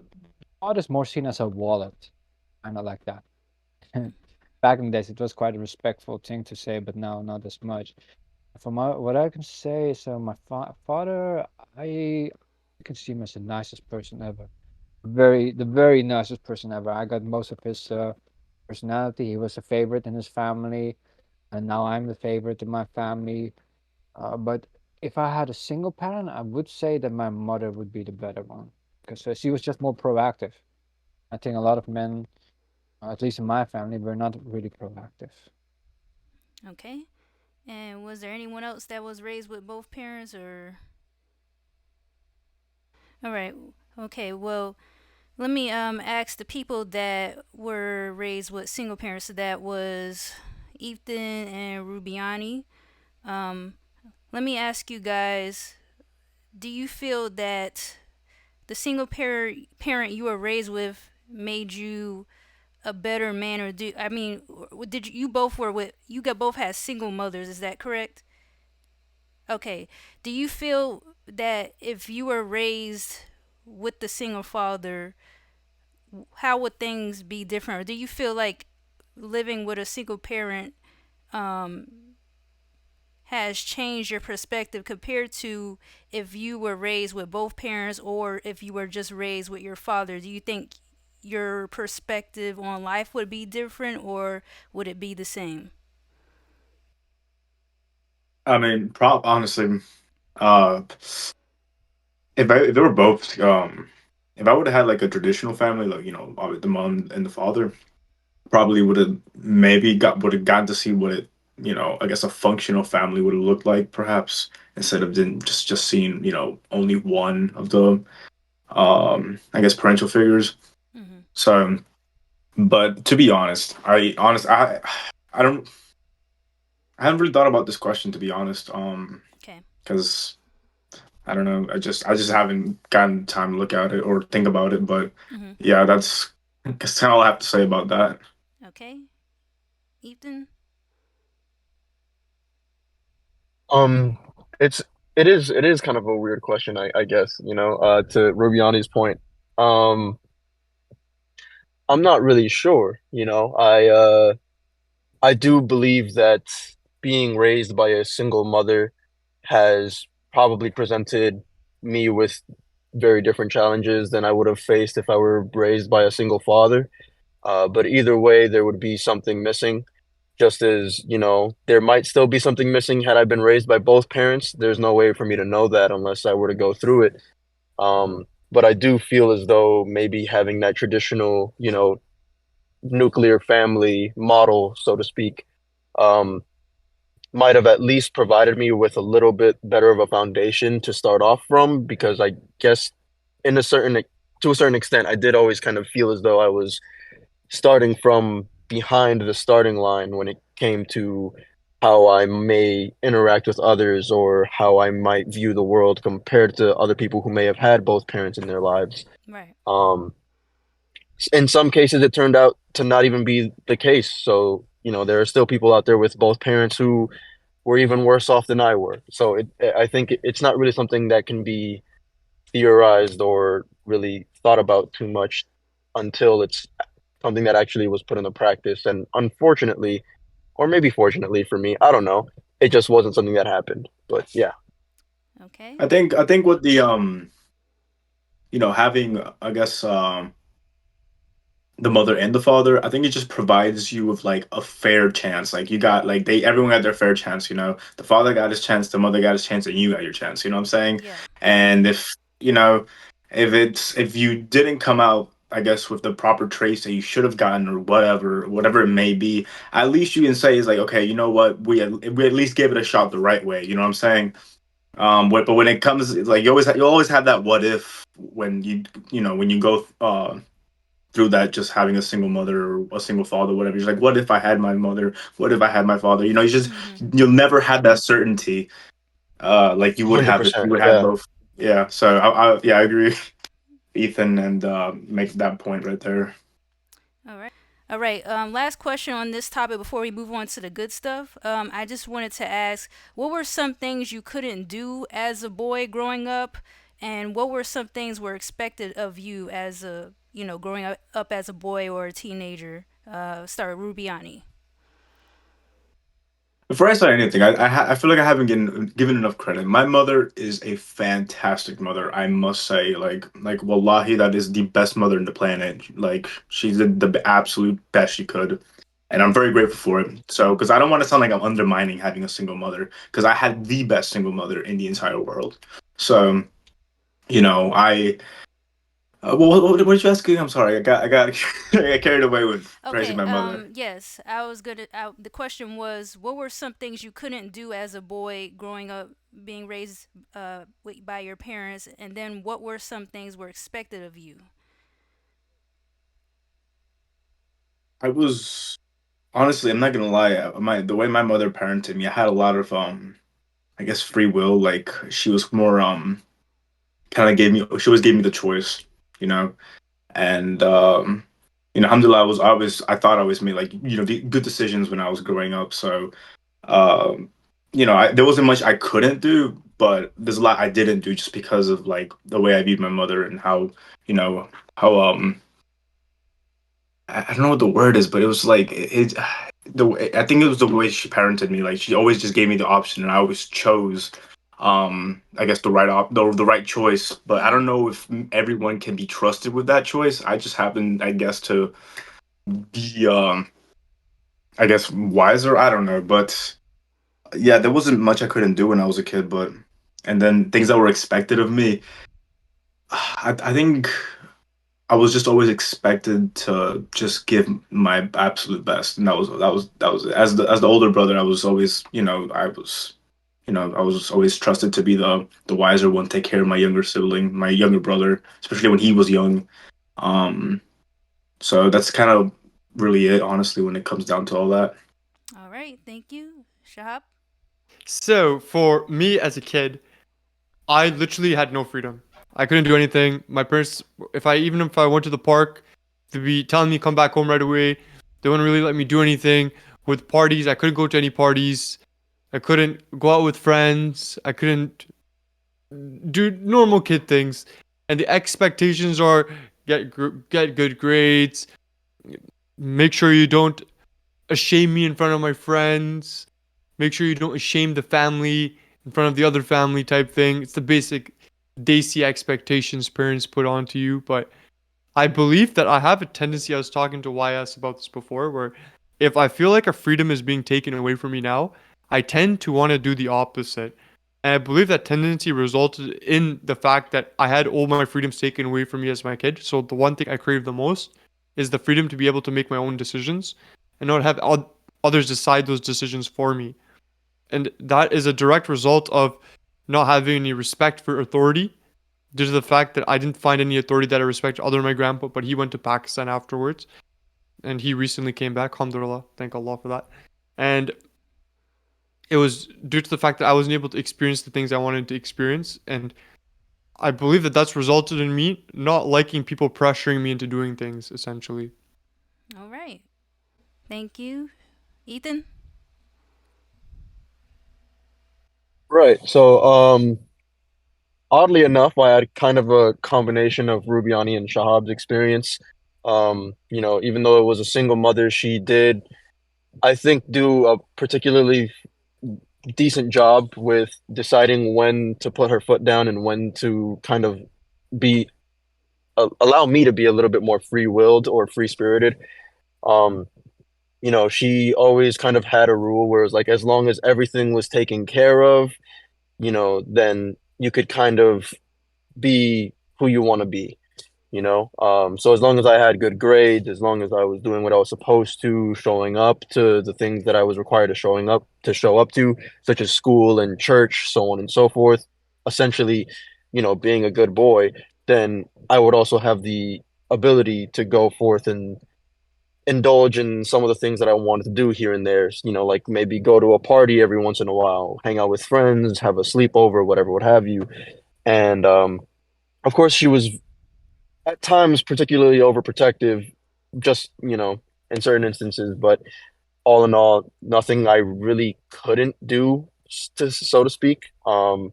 father is more seen as a wallet, kind of like that. Back in the days, it was quite a respectful thing to say, but now not as much. For my, what I can say is, my father, I can see him as the nicest person ever. The very nicest person ever. I got most of his personality. He was a favorite in his family, and now I'm the favorite in my family. But if I had a single parent, I would say that my mother would be the better one because she was just more proactive. I think a lot of men, at least in my family, were not really proactive. Okay. And was there anyone else that was raised with both parents, or? All right. Okay. Well, let me ask the people that were raised with single parents. That was Ethan and Rubiani. Um, Let me ask you guys: do you feel that the single parent you were raised with made you a better man, or do I mean, did you both were with you got both had single mothers? Is that correct? Okay. Do you feel that if you were raised with the single father, how would things be different? Or do you feel like living with a single parent um, has changed your perspective compared to if you were raised with both parents or if you were just raised with your father? Do you think your perspective on life would be different, or would it be the same? I mean, honestly, uh, if they were both, if I would have had like a traditional family, like the mom and the father, probably would have gotten to see what it, I guess a functional family would have looked like, perhaps instead of just seeing, only one of the, I guess parental figures. Mm-hmm. So, but to be honest, I don't, I haven't really thought about this question, to be honest. Okay. Because I don't know. I just haven't gotten time to look at it or think about it. But Mm-hmm. yeah, that's kind of all I have to say about that. Okay. Ethan? Um, it's it is kind of a weird question, I guess, to Rubiani's point. Um, I'm not really sure, I do believe that being raised by a single mother has probably presented me with very different challenges than I would have faced if I were raised by a single father. But either way, there would be something missing. Just as, there might still be something missing had I been raised by both parents. There's no way for me to know that unless I were to go through it. But I do feel as though maybe having that traditional, nuclear family model, so to speak, um, might have at least provided me with a little bit better of a foundation to start off from, because I guess in a certain to a certain extent, I did always kind of feel as though I was starting from behind the starting line when it came to how I may interact with others or how I might view the world compared to other people who may have had both parents in their lives. Right. Um, in some cases, it turned out to not even be the case. So, there are still people out there with both parents who were even worse off than I were. So I think it's not really something that can be theorized or really thought about too much until it's something that actually was put into practice. And unfortunately, or maybe fortunately for me, I don't know, it just wasn't something that happened. But yeah. Okay. I think with the having, I guess, the mother and the father. I think it just provides you with like a fair chance. Like you got like they everyone got their fair chance, you know. The father got his chance, the mother got his chance, and you got your chance, you know what I'm saying? Yeah. And if, you know, if you didn't come out, I guess, with the proper traits that you should have gotten or whatever it may be, at least you can say is like, okay, you know what, we at least gave it a shot the right way, you know what I'm saying? But when it comes, like you always have that what if when you know when you go through that, just having a single mother or a single father, whatever. You're like, what if I had my mother? What if I had my father? You know, Hmm. you'll never have that certainty, like you would have if you 100%. would have Yeah. both. Yeah. So yeah, I agree, Ethan, and make that point right there. All right. All right. Last question on this topic before we move on to the good stuff. I just wanted to ask, what were some things you couldn't do as a boy growing up, and what were some things were expected of you as a, growing up as a boy or a teenager? Start with Rubiani. Before I say anything, I feel like I haven't given enough credit. My mother is a fantastic mother, I must say. Like wallahi, that is the best mother in the planet. Like she did the absolute best she could, and I'm very grateful for it. So, because I don't want to sound like I'm undermining having a single mother, because I had the best single mother in the entire world. So, you know, what did you ask again? I'm sorry, I got I got carried away with praising Okay. my mother. Yes, I was good. The question was, what were some things you couldn't do as a boy growing up, being raised by your parents, and then what were some things were expected of you? I was honestly, I'm not gonna lie. My the way my mother parented me, I had a lot of I guess free will. Like she was more kind of gave me she always gave me the choice, you know. And alhamdulillah, I thought I always made like good decisions when I was growing up. So um, there wasn't much I couldn't do, but there's a lot I didn't do just because of like the way I viewed my mother and how you know how I don't know what the word is, but it was like I think it was the way she parented me. Like she always just gave me the option, and I always chose, I guess the right choice. But I don't Mm-hmm. know if everyone can be trusted with that choice. I just happened, I guess, to be, I guess, wiser. I don't know, but yeah, there wasn't much I couldn't do when I was a kid. But and then things that were expected of me, I think. I was just always expected to just give my absolute best, and that was it. As the older brother, I was always, I was always trusted to be the wiser one, take care of my younger sibling, my younger brother, especially when he was young. Um, so that's kind of really it, honestly, when it comes down to all that. All right, thank you, Shahab. So for me as a kid, I literally had no freedom. I couldn't do anything. My parents, if I went to the park, they'd be telling me come back home right away. They wouldn't really let me do anything. With parties, I couldn't go to any parties. I couldn't go out with friends. I couldn't do normal kid things. And the expectations are get good grades. Make sure you don't shame me in front of my friends. Make sure you don't shame the family in front of the other family type thing. It's the basic Desi expectations parents put onto you. But I believe that I have a tendency, I was talking to YS about this before, where if I feel like a freedom is being taken away from me now, I tend to want to do the opposite. And I believe that tendency resulted in the fact that I had all my freedoms taken away from me as my kid. So the one thing I crave the most is the freedom to be able to make my own decisions and not have others decide those decisions for me. And that is a direct result of not having any respect for authority due to the fact that I didn't find any authority that I respect other than my grandpa, but he went to Pakistan afterwards and he recently came back. Alhamdulillah. Thank Allah for that. And it was due to the fact that I wasn't able to experience the things I wanted to experience. And I believe that that's resulted in me not liking people pressuring me into doing things, essentially. All right, thank you, Ethan. Right. So, oddly enough, I had kind of a combination of Rubiani and Shahab's experience. Even though it was a single mother, she did, I think, do a particularly decent job with deciding when to put her foot down and when to kind of be allow me to be a little bit more free-willed or free-spirited. Um, she always kind of had a rule where it's like as long as everything was taken care of, then you could kind of be who you want to be. So as long as I had good grades, as long as I was doing what I was supposed to, showing up to the things that I was required to show up to, such as school and church, so on and so forth, essentially, being a good boy, then I would also have the ability to go forth and indulge in some of the things that I wanted to do here and there, like maybe go to a party every once in a while, hang out with friends, have a sleepover, whatever, what have you. And of course, she was at times particularly overprotective, just, in certain instances, but all in all, nothing I really couldn't do, so to speak. And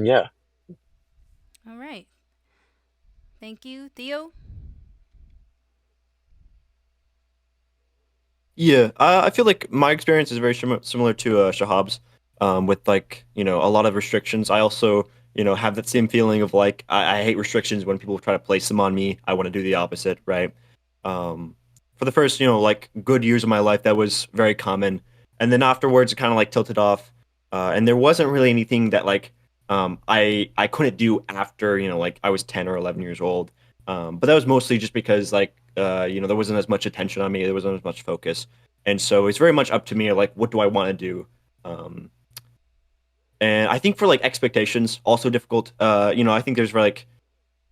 yeah. All right. Thank you, Theo. Yeah, I feel like my experience is very similar to Shahab's, with like a lot of restrictions. I also have that same feeling of like I hate restrictions when people try to place them on me. I want to do the opposite, right? For the first like good years of my life, that was very common, and then afterwards it kind of like tilted off, and there wasn't really anything that like I couldn't do after like I was 10 or 11 years old. But that was mostly just because like there wasn't as much attention on me, there wasn't as much focus, and so it's very much up to me like what do I want to do. Um, and I think for like expectations, also difficult. I think there's like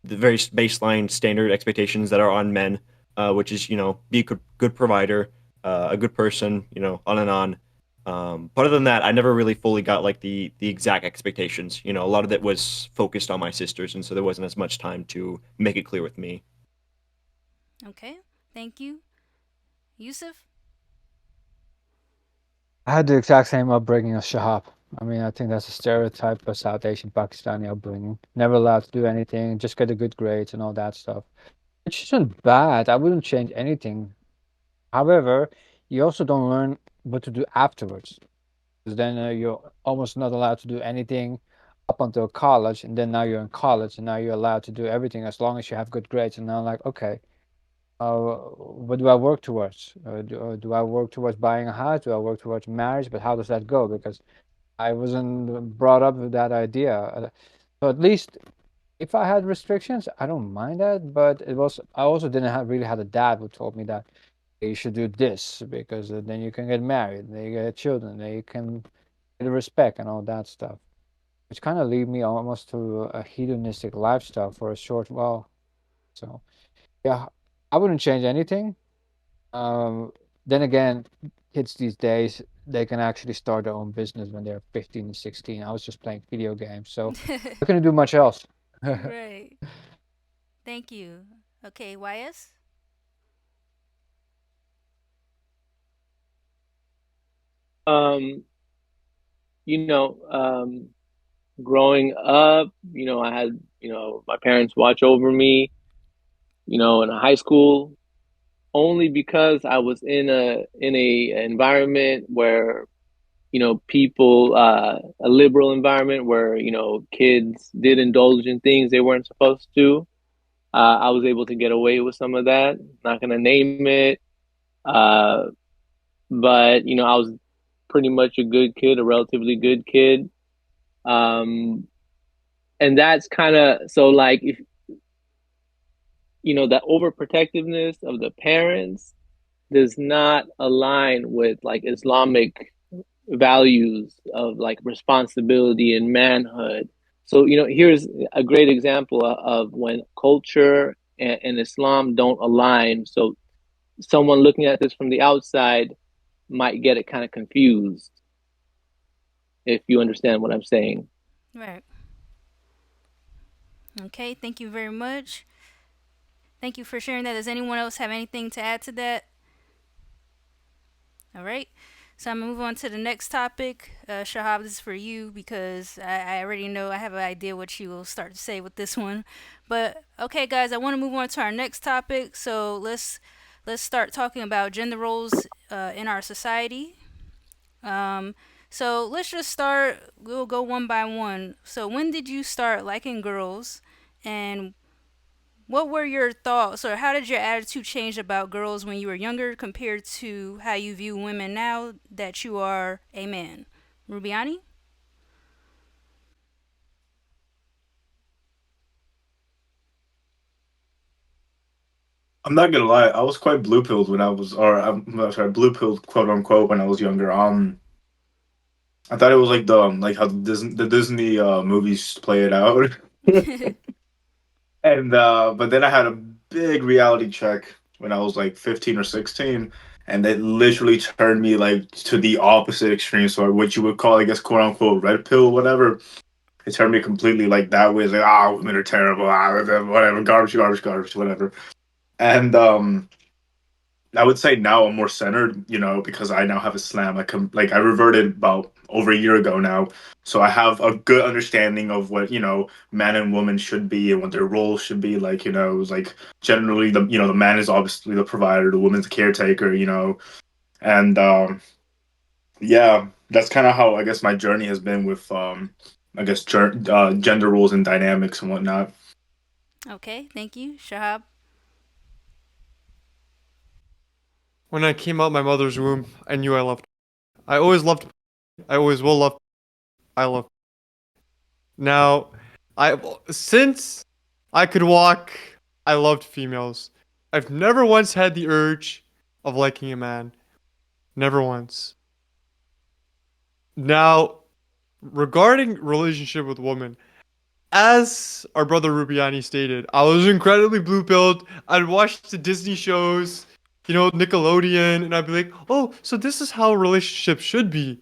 the very baseline standard expectations that are on men, which is be a good provider, a good person, on and on. But other than that, I never really fully got like the exact expectations. A lot of it was focused on my sisters, and so there wasn't as much time to make it clear with me. Okay. Thank you, Youssef. I had the exact same upbringing as Shahab. I mean, I think that's a stereotype of South Asian Pakistani upbringing. Never allowed to do anything, just get the good grades and all that stuff. Which isn't bad. I wouldn't change anything. However, you also don't learn what to do afterwards. Because then you're almost not allowed to do anything up until college, and then now you're in college, and now you're allowed to do everything as long as you have good grades. And now, like, okay, what do I work towards? Do I work towards buying a house? Do I work towards marriage? But how does that go? Because I wasn't brought up with that idea. So at least if I had restrictions, I don't mind that. But I also didn't have really had a dad who told me that you should do this because then you can get married, then you get children, then you can get respect and all that stuff. Which kind of lead me almost to a hedonistic lifestyle for a short while. So yeah, I wouldn't change anything. Um, then again, kids these days, they can actually start their own business when they're 15 and 16. I was just playing video games, so I couldn't do much else. Right. Thank you. Okay, YS. Um, you know, growing up, I had, my parents watch over me, in high school, only because I was in a environment where, people a liberal environment where, kids did indulge in things they weren't supposed to. I was able to get away with some of that. Not gonna name it. Uh, but I was pretty much a good kid, a relatively good kid. Um, and that's kind of so like if that overprotectiveness of the parents does not align with like Islamic values of like responsibility and manhood. So, here's a great example of when culture and Islam don't align. So, someone looking at this from the outside might get it kind of confused if you understand what I'm saying. Right. Okay, thank you very much. Thank you for sharing that. Does anyone else have anything to add to that? All right. So I'm gonna move on to the next topic. Shahab, this is for you because I already know I have an idea what you will start to say with this one. But okay, guys, I want to move on to our next topic. So let's start talking about gender roles in our society. Um, so let's just start. We'll go one by one. So when did you start liking girls, and What were your thoughts, or how did your attitude change about girls when you were younger compared to how you view women now that you are a man? Rubiani? I'm not gonna lie, I was quite blue pilled when I was, or I'm not sorry, blue pilled quote unquote when I was younger. I thought it was like like how the Disney movies play it out. And but then I had a big reality check when I was like 15 or 16, and it literally turned me like to the opposite extreme. So what you would call, I guess, quote unquote, red pill, whatever. It turned me completely like that way. It's like, women are terrible, whatever, garbage, garbage, garbage, whatever. And I would say now I'm more centered, because I now have Islam. I reverted about over a year ago now, so I have a good understanding of what man and woman should be and what their roles should be. Like it was like generally the man is obviously the provider, the woman's the caretaker, and yeah, that's kind of how I guess my journey has been with I guess gender roles and dynamics and whatnot. Okay, thank you. Shahab? When I came out my mother's womb, I knew I loved. I always loved. I always will love. I love. Now, I since I could walk, I loved females. I've never once had the urge of liking a man. Never once. Now, regarding relationship with women, as our brother Rubiani stated, I was incredibly blue pilled. I'd watch the Disney shows, Nickelodeon, and I'd be like, oh, so this is how relationships should be.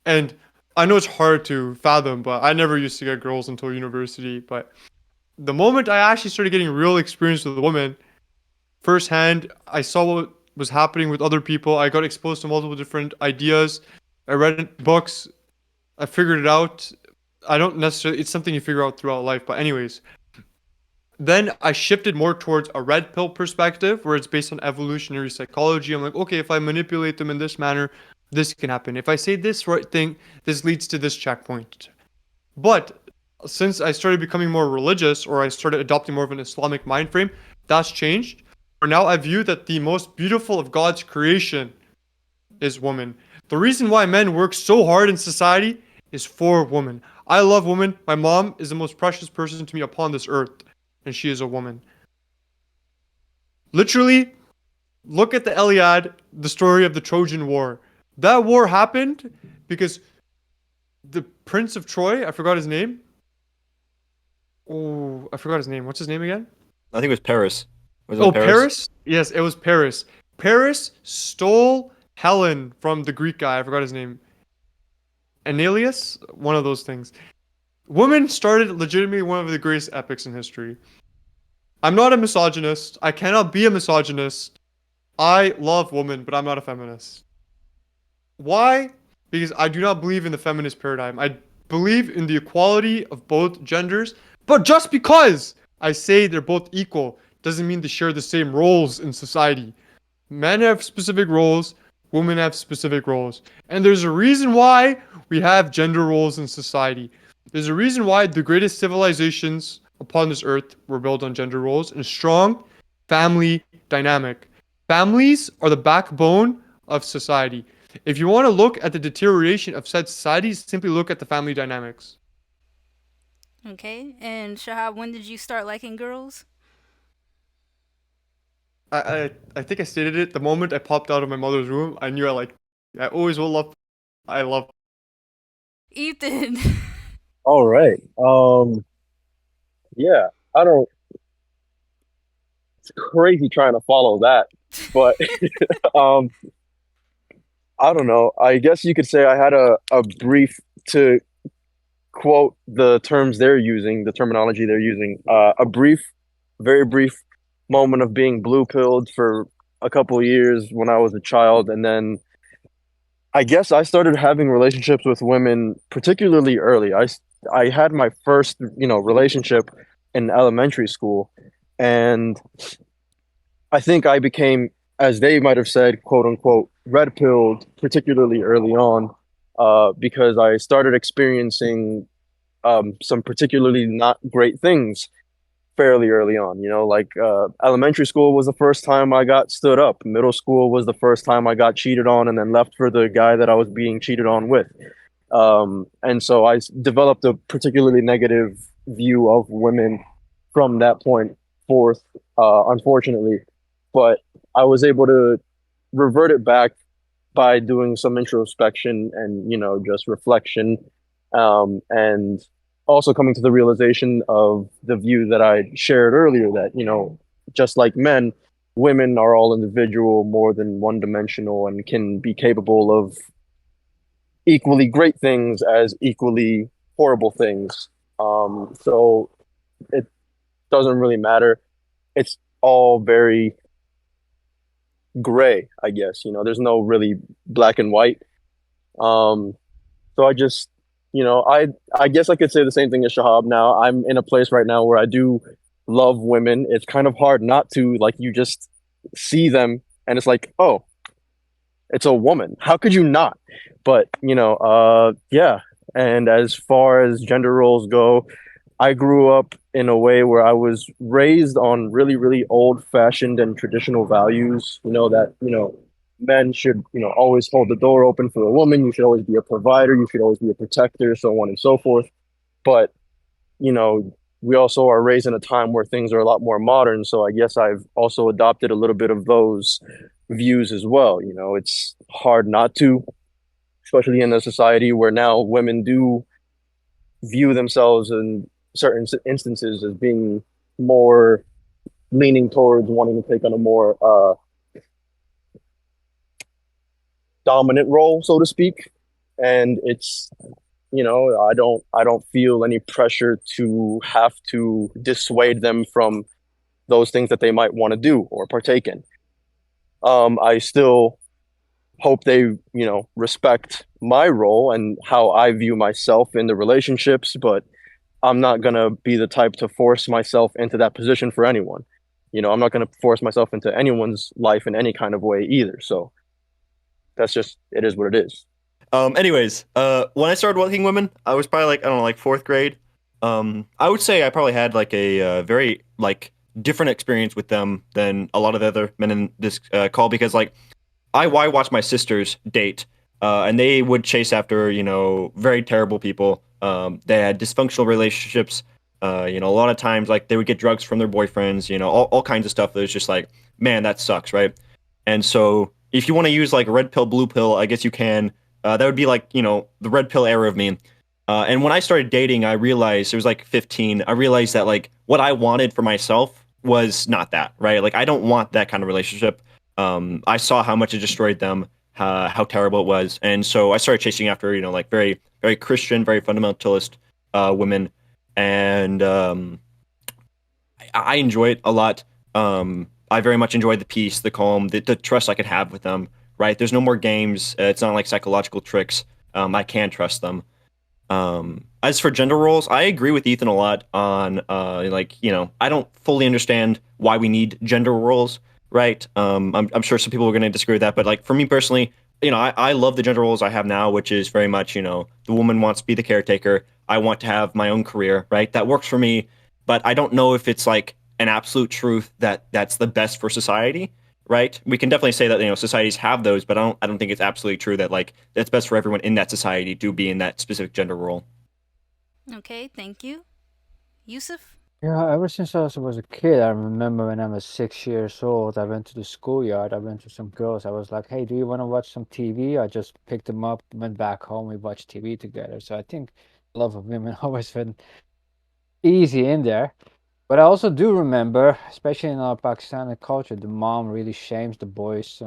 And I know it's hard to fathom, but I never used to get girls until university. But the moment I actually started getting real experience with a woman firsthand, I saw what was happening with other people. I got exposed to multiple different ideas. I read books. I figured it out. I don't necessarily, it's something you figure out throughout life. But, anyways, then I shifted more towards a red pill perspective where it's based on evolutionary psychology. I'm like, okay, if I manipulate them in this manner, this can happen. If I say this right thing, this leads to this checkpoint. But since I started becoming more religious or I started adopting more of an Islamic mind frame, that's changed. For now, I view that the most beautiful of God's creation is woman. The reason why men work so hard in society is for women. I love women. My mom is the most precious person to me upon this earth, and she is a woman. Literally, look at the Iliad, the story of the Trojan War. That war happened because the Prince of Troy, I forgot his name. Oh, I forgot his name. What's his name again? I think it was Paris. Was it Oh, Paris? Paris? Yes, it was Paris. Paris stole Helen from the Greek guy. I forgot his name. Aeneas? One of those things. Women started legitimately one of the greatest epics in history. I'm not a misogynist. I cannot be a misogynist. I love women, but I'm not a feminist. Why? Because I do not believe in the feminist paradigm. I believe in the equality of both genders, but just because I say they're both equal doesn't mean they share the same roles in society. Men have specific roles, women have specific roles. And there's a reason why we have gender roles in society. There's a reason why the greatest civilizations upon this earth were built on gender roles and strong family dynamic. Families are the backbone of society. If you want to look at the deterioration of said societies, simply look at the family dynamics. Okay, and Shahab, when did you start liking girls? I think I stated it the moment I popped out of my mother's room. I knew I always will love. I love. Ethan. All right. Yeah, I don't. It's crazy trying to follow that, but um, I don't know. I guess you could say I had a brief, to quote the terms they're using, the terminology they're using, a brief, very brief moment of being blue pilled for a couple of years when I was a child, and then I guess I started having relationships with women particularly early. I had my first, relationship in elementary school, and I think I became, as they might have said, quote unquote, red pilled particularly early on, because I started experiencing some particularly not great things fairly early on. Like elementary school was the first time I got stood up. Middle school was the first time I got cheated on and then left for the guy that I was being cheated on with. And so developed a particularly negative view of women from that point forth, unfortunately. But I was able to revert it back by doing some introspection and just reflection, and also coming to the realization of the view that I shared earlier, that just like men, women are all individual, more than one dimensional, and can be capable of equally great things as equally horrible things. So it doesn't really matter. It's all very gray, I guess. There's no really black and white. Um, so I just, I guess I could say the same thing as Shahab now. I'm in a place right now where I do love women. It's kind of hard not to, like, you just see them and it's like, oh, it's a woman. How could you not? But, yeah. And as far as gender roles go, I grew up in a way where I was raised on really, really old fashioned and traditional values, that, men should, always hold the door open for a woman. You should always be a provider. You should always be a protector, so on and so forth. But, we also are raised in a time where things are a lot more modern. So I guess I've also adopted a little bit of those views as well. It's hard not to, especially in a society where now women do view themselves in certain instances as being more leaning towards wanting to take on a more dominant role, so to speak. And it's, I don't feel any pressure to have to dissuade them from those things that they might want to do or partake in. I still hope they, respect my role and how I view myself in the relationships, but I'm not going to be the type to force myself into that position for anyone. I'm not going to force myself into anyone's life in any kind of way either. So that's just, it is what it is. Anyways, when I started liking women, I was probably like, I don't know, like fourth grade. I would say I probably had like a very like different experience with them than a lot of the other men in this call, because like I watched my sisters date, and they would chase after very terrible people. They had dysfunctional relationships. A lot of times like they would get drugs from their boyfriends. All kinds of stuff that was just like, man, that sucks, right? And so if you want to use like red pill, blue pill, I guess you can. That would be like, the red pill era of me. And when I started dating, I realized it was like 15. I realized that like what I wanted for myself was not that, right? Like I don't want that kind of relationship. I saw how much it destroyed them, how terrible it was. And so I started chasing after, like very, very Christian, very fundamentalist women. And I enjoy it a lot. I very much enjoy the peace, the calm, the trust I could have with them, right? There's no more games. It's not like psychological tricks. I can trust them. As for gender roles, I agree with Ethan a lot on like, I don't fully understand why we need gender roles, right? I'm sure some people are going to disagree with that, but like for me personally, I love the gender roles I have now, which is very much, the woman wants to be the caretaker. I want to have my own career, right? That works for me, but I don't know if it's like an absolute truth that that's the best for society, right? We can definitely say that societies have those, but I don't think it's absolutely true that like that's best for everyone in that society to be in that specific gender role. Okay, thank you. Youssef? Yeah, ever since I was a kid, I remember when I was 6 years old, I went to the schoolyard. I went to some girls. I was like, "Hey, do you want to watch some TV?" I just picked them up, went back home. We watched TV together. So I think love of women always been easy in there. But I also do remember, especially in our Pakistani culture, the mom really shames the boys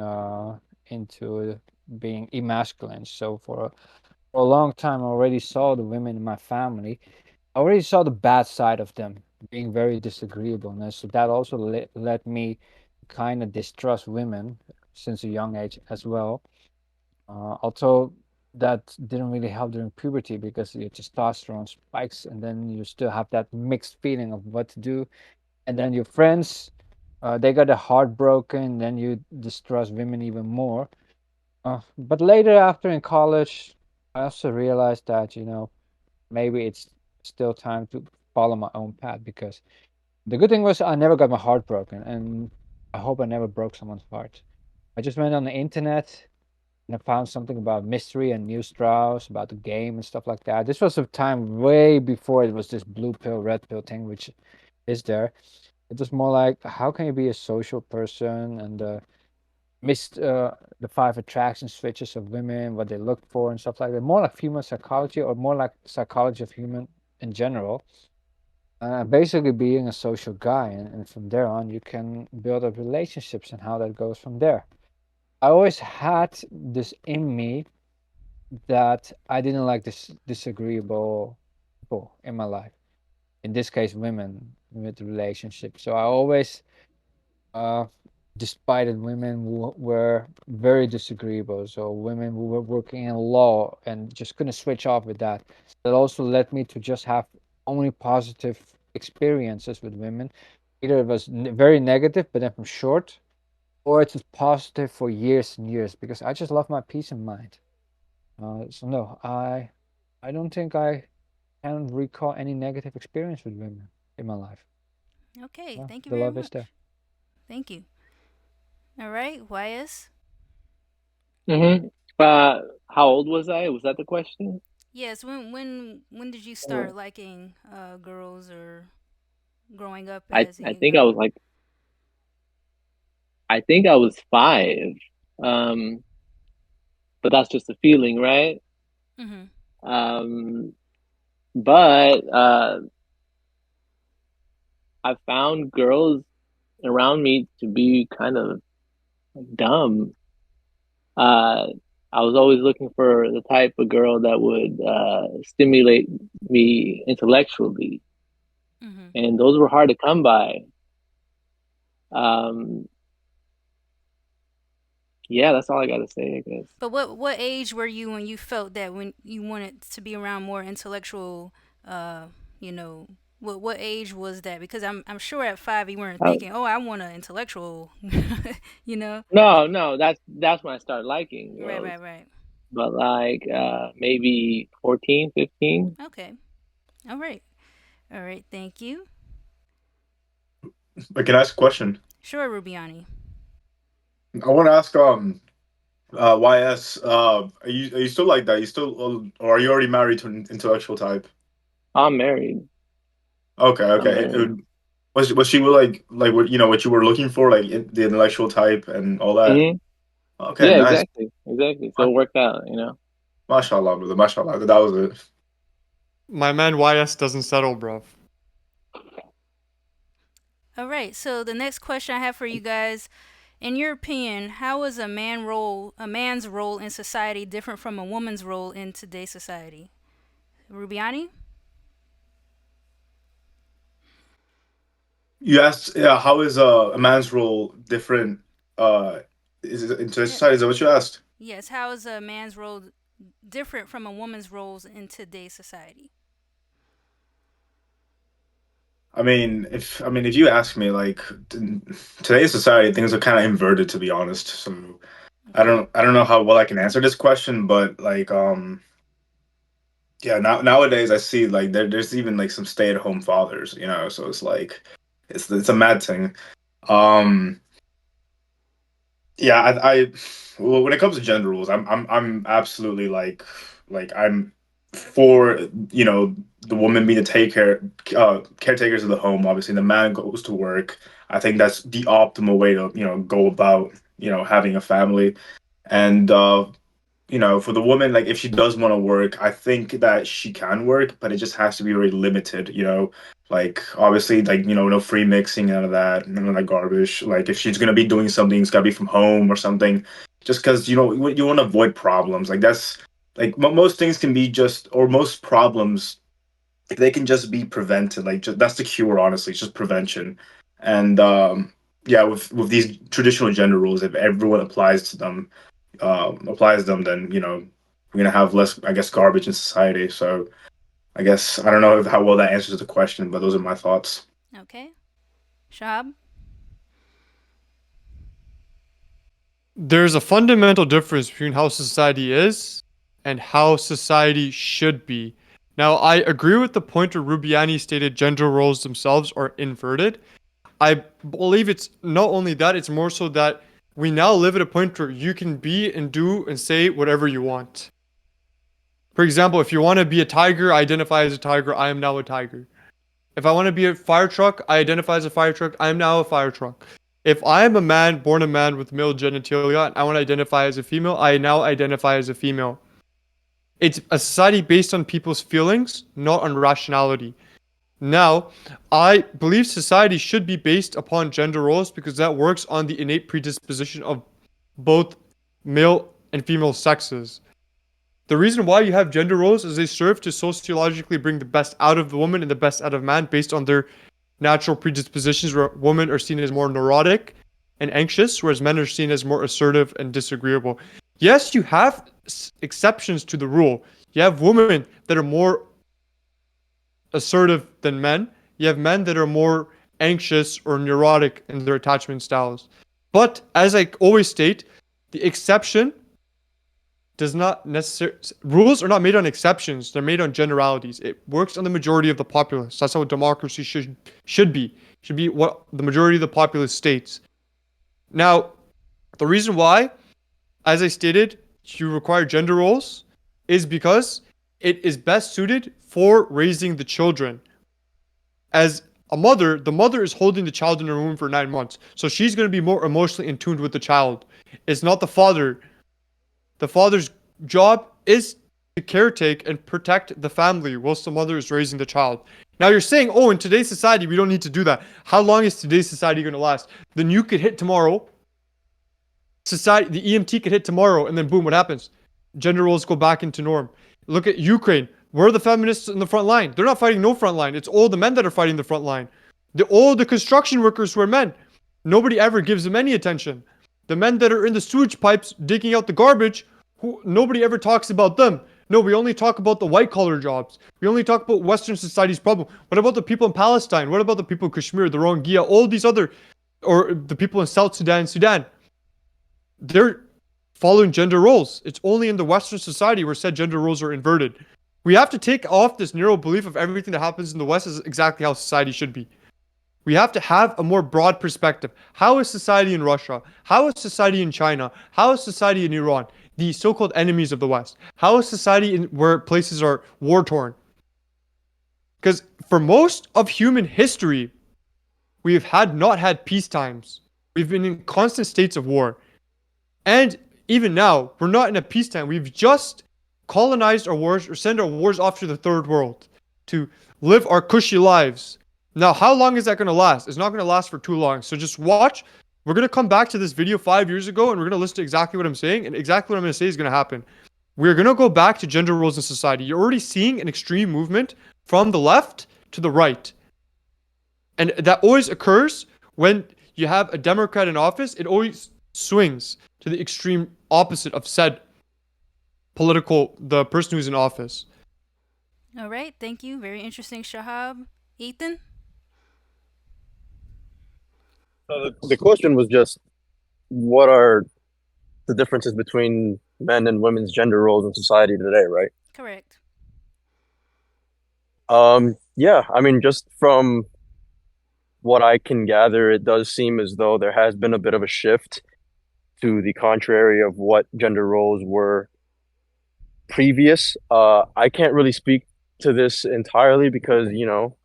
into being emasculate. So for a long time, I already saw the women in my family. I already saw the bad side of them being very disagreeable. And so that also led me kind of distrust women since a young age as well. Although that didn't really help during puberty because your testosterone spikes and then you still have that mixed feeling of what to do. And then your friends, they got a heartbroken, then you distrust women even more. But later, after in college, I also realized that, maybe it's still time to follow my own path because The good thing was I never got my heart broken, and I hope I never broke someone's heart. I just went on the internet and I found something about mystery and Neil Strauss, about the game and stuff like that. This was a time way before it was this blue pill, red pill thing, which is there. It was more like, how can you be a social person and missed the five attraction switches of women, what they look for and stuff like that. More like female psychology, or more like psychology of human in general. Basically being a social guy, and from there on you can build up relationships and how that goes from there. I always had this in me that I didn't like this disagreeable people in my life. In this case, women with relationships. So I always uh, despite women who were very disagreeable. So women who were working in law and just couldn't switch off with that. That also led me to just have only positive experiences with women. Either it was very negative, but then from short, or it was positive for years and years because I just love my peace of mind. So no, I don't think I can recall any negative experience with women in my life. Okay, Yeah, thank you the very love is much. there. Thank you. All right, YS. Mm-hmm. How old was I? Was that the question? Yes, when did you Uh, start liking girls or growing up I as a I think I was girl? like I think I was 5. Um, but that's just a feeling, right? Mhm. Um, but I found girls around me to be kind of dumb. Uh, I was always looking for the type of girl that would stimulate me intellectually, Mhm. and those were hard to come by. Um, yeah, that's all I gotta say, I guess. But what age were you when you felt that when you wanted to be around more intellectual uh, you know, what age was that? Because I'm sure at 5 you weren't Uh, thinking, "Oh, I want an intellectual," you know? no, no, that's when I started liking Right, girls. right, right. But like maybe 14, 15. Okay. All right. All right, thank you. But can I ask a question? Sure, Rubiani. I want to ask YS, are you still like that? You still, or are you already married to an intellectual type? I'm married. Okay, I'm okay. married. Was she like what what you were looking for, like the intellectual type and all that? Hmm. Okay, Yeah, nice. exactly, exactly. So it worked out, you know. Mashallah, brother. Mashallah. That was it. My man YS doesn't settle, bro. All right. So the next question I have for you guys, in your opinion, how is a man's role in society different from a woman's role in today's society? Rubiani? You asked, yeah, how is a man's role different? Is it in today's Yeah. society? Is that what you asked? Yes, how is a man's role different from a woman's roles in today's society? If you ask me, like today's society, things are kind of inverted, to be honest. So Okay. I don't know how well I can answer this question, but like yeah, nowadays I see like there's even like some stay-at-home fathers, so it's like it's a mad thing. Um yeah, well, when it comes to gender roles, I'm absolutely like I'm for the woman being the caretakers of the home. Obviously, the man goes to work. I think that's the optimal way to go about having a family. And for the woman, like if she does want to work, I think that she can work, but it just has to be very limited. Like obviously, like no free mixing, none of that, none of that garbage. Like if she's gonna be doing something, it's gotta be from home or something. Just because you want to avoid problems. Like that's like most things can be just, or most problems, if they can just be prevented. Like that's the cure. Honestly, it's just prevention. And yeah, with these traditional gender rules, if everyone applies them, then we're gonna have less, I guess, garbage in society. So I guess I don't know how well that answers the question, but those are my thoughts. Okay. Shahab? There's a fundamental difference between how society is and how society should be. Now, I agree with the point where Rubiani stated gender roles themselves are inverted. I believe it's not only that, it's more so that we now live at a point where you can be and do and say whatever you want. For example, if you want to be a tiger, I identify as a tiger, I am now a tiger. If I want to be a fire truck, I identify as a fire truck, I am now a fire truck. If I am a man, born a man with male genitalia, and I want to identify as a female, I now identify as a female. It's a society based on people's feelings, not on rationality. Now, I believe society should be based upon gender roles because that works on the innate predisposition of both male and female sexes. The reason why you have gender roles is they serve to sociologically bring the best out of the woman and the best out of man based on their natural predispositions, where women are seen as more neurotic and anxious, whereas men are seen as more assertive and disagreeable. Yes, you have exceptions to the rule. You have women that are more assertive than men. You have men that are more anxious or neurotic in their attachment styles. But as I always state, the exception does not necessarily, rules are not made on exceptions, they're made on generalities. It works on the majority of the populace. That's how democracy should be. Should be what the majority of the populace states. Now, the reason why, as I stated, you require gender roles is because it is best suited for raising the children. As a mother, the mother is holding the child in her womb for 9 months. So she's going to be more emotionally in tune with the child. It's not the father. The father's job is to caretake and protect the family whilst the mother is raising the child. Now you're saying, oh, in today's society, we don't need to do that. How long is today's society going to last? The nuke could hit tomorrow. The EMT could hit tomorrow, and then boom, what happens? Gender roles go back into norm. Look at Ukraine. Where are the feminists in the front line? They're not fighting no front line. It's all the men that are fighting the front line. All the construction workers who are men. Nobody ever gives them any attention. The men that are in the sewage pipes digging out the garbage, nobody ever talks about them. No, we only talk about the white collar jobs. We only talk about Western society's problem. What about the people in Palestine? What about the people in Kashmir, the Rohingya, all these other, or the people in South Sudan? They're following gender roles. It's only in the Western society where said gender roles are inverted. We have to take off this narrow belief of everything that happens in the West is exactly how society should be. We have to have a more broad perspective. How is society in Russia? How is society in China? How is society in Iran? The so-called enemies of the West. How is society in where places are war-torn? Because for most of human history, we have not had peace times. We've been in constant states of war. And even now, we're not in a peacetime. We've just colonized our wars or send our wars off to the third world to live our cushy lives. Now, how long is that going to last? It's not going to last for too long. So just watch. We're going to come back to this video 5 years ago and we're going to listen to exactly what I'm saying. And exactly what I'm going to say is going to happen. We're going to go back to gender roles in society. You're already seeing an extreme movement from the left to the right. And that always occurs when you have a Democrat in office. It always swings to the extreme opposite of said the person who's in office. All right, thank you. Very interesting, Shahab. Ethan? The question was just, what are the differences between men and women's gender roles in society today, right? Correct. Yeah, I mean, just from what I can gather, it does seem as though there has been a bit of a shift to the contrary of what gender roles were previous. I can't really speak to this entirely because,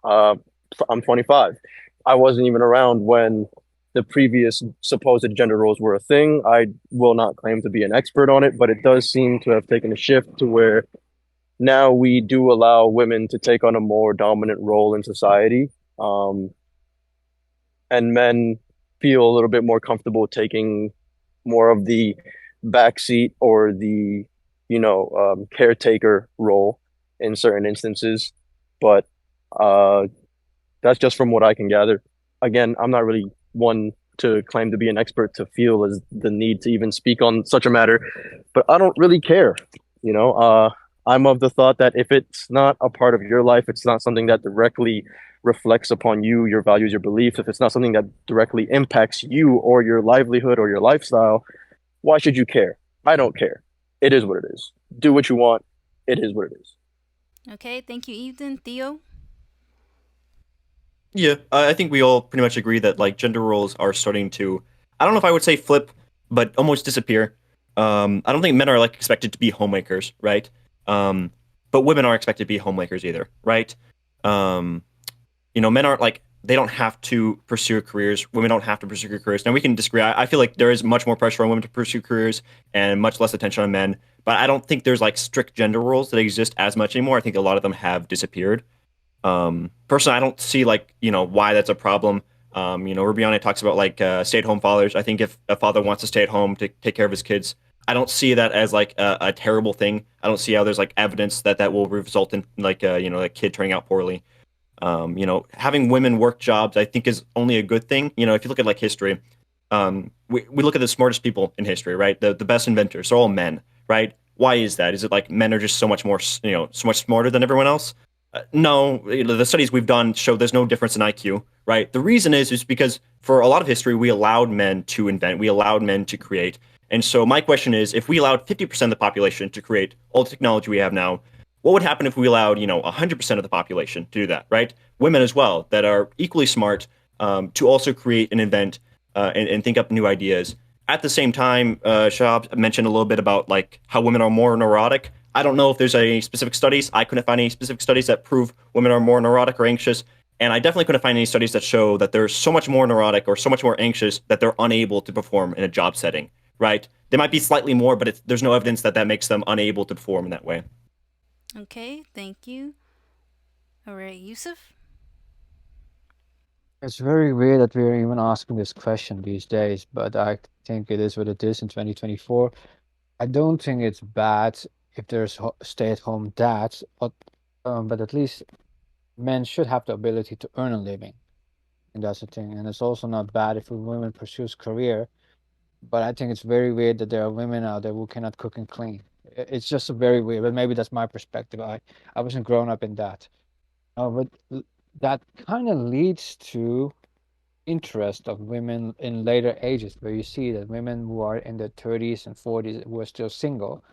I'm 25. I wasn't even around when the previous supposed gender roles were a thing. I will not claim to be an expert on it, but it does seem to have taken a shift to where now we do allow women to take on a more dominant role in society. And men feel a little bit more comfortable taking more of the backseat or the, caretaker role in certain instances. But that's just from what I can gather. Again, I'm not really one to claim to be an expert to feel as the need to even speak on such a matter, but I don't really care. I'm of the thought that if it's not a part of your life, it's not something that directly reflects upon you, your values, your beliefs, if it's not something that directly impacts you or your livelihood or your lifestyle, why should you care? I don't care. It is what it is. Do what you want. It is what it is. Okay, thank you, Ethan. Theo? Yeah, I think we all pretty much agree that like gender roles are starting to, I don't know if I would say flip, but almost disappear. I don't think men are like expected to be homemakers, right? Um, but women aren't expected to be homemakers either, right? Um, Men aren't like they don't have to pursue careers. Women don't have to pursue careers. Now we can disagree. I feel like there is much more pressure on women to pursue careers and much less attention on men. But I don't think there's like strict gender roles that exist as much anymore. I think a lot of them have disappeared. Personally, I don't see like why that's a problem. Rubiani talks about like stay-at-home fathers. I think if a father wants to stay at home to take care of his kids, I don't see that as like a terrible thing. I don't see how there's like evidence that that will result in like a kid turning out poorly. Having women work jobs, I think, is only a good thing. If you look at like history, we look at the smartest people in history, right? The best inventors are all men, right? Why is that? Is it like men are just so much more, so much smarter than everyone else? No, the studies we've done show there's no difference in IQ, right? The reason is because for a lot of history, we allowed men to invent, we allowed men to create. And so my question is, if we allowed 50% of the population to create all the technology we have now, what would happen if we allowed 100% of the population to do that, right? Women as well that are equally smart to also create and invent and think up new ideas. At the same time, Shahab mentioned a little bit about like how women are more neurotic. I don't know if there's any specific studies. I couldn't find any specific studies that prove women are more neurotic or anxious. And I definitely couldn't find any studies that show that they're so much more neurotic or so much more anxious that they're unable to perform in a job setting, right? They might be slightly more, but there's no evidence that that makes them unable to perform in that way. Okay, thank you. All right, Youssef? It's very weird that we're even asking this question these days, but I think it is what it is in 2024. I don't think it's bad if there's stay-at-home dads, but at least men should have the ability to earn a living, and that's the thing. And it's also not bad if a woman pursues career, but I think it's very weird that there are women out there who cannot cook and clean. It's just very weird, but maybe that's my perspective. I wasn't grown up in that. But that kind of leads to interest of women in later ages, where you see that women who are in their 30s and 40s who are still single,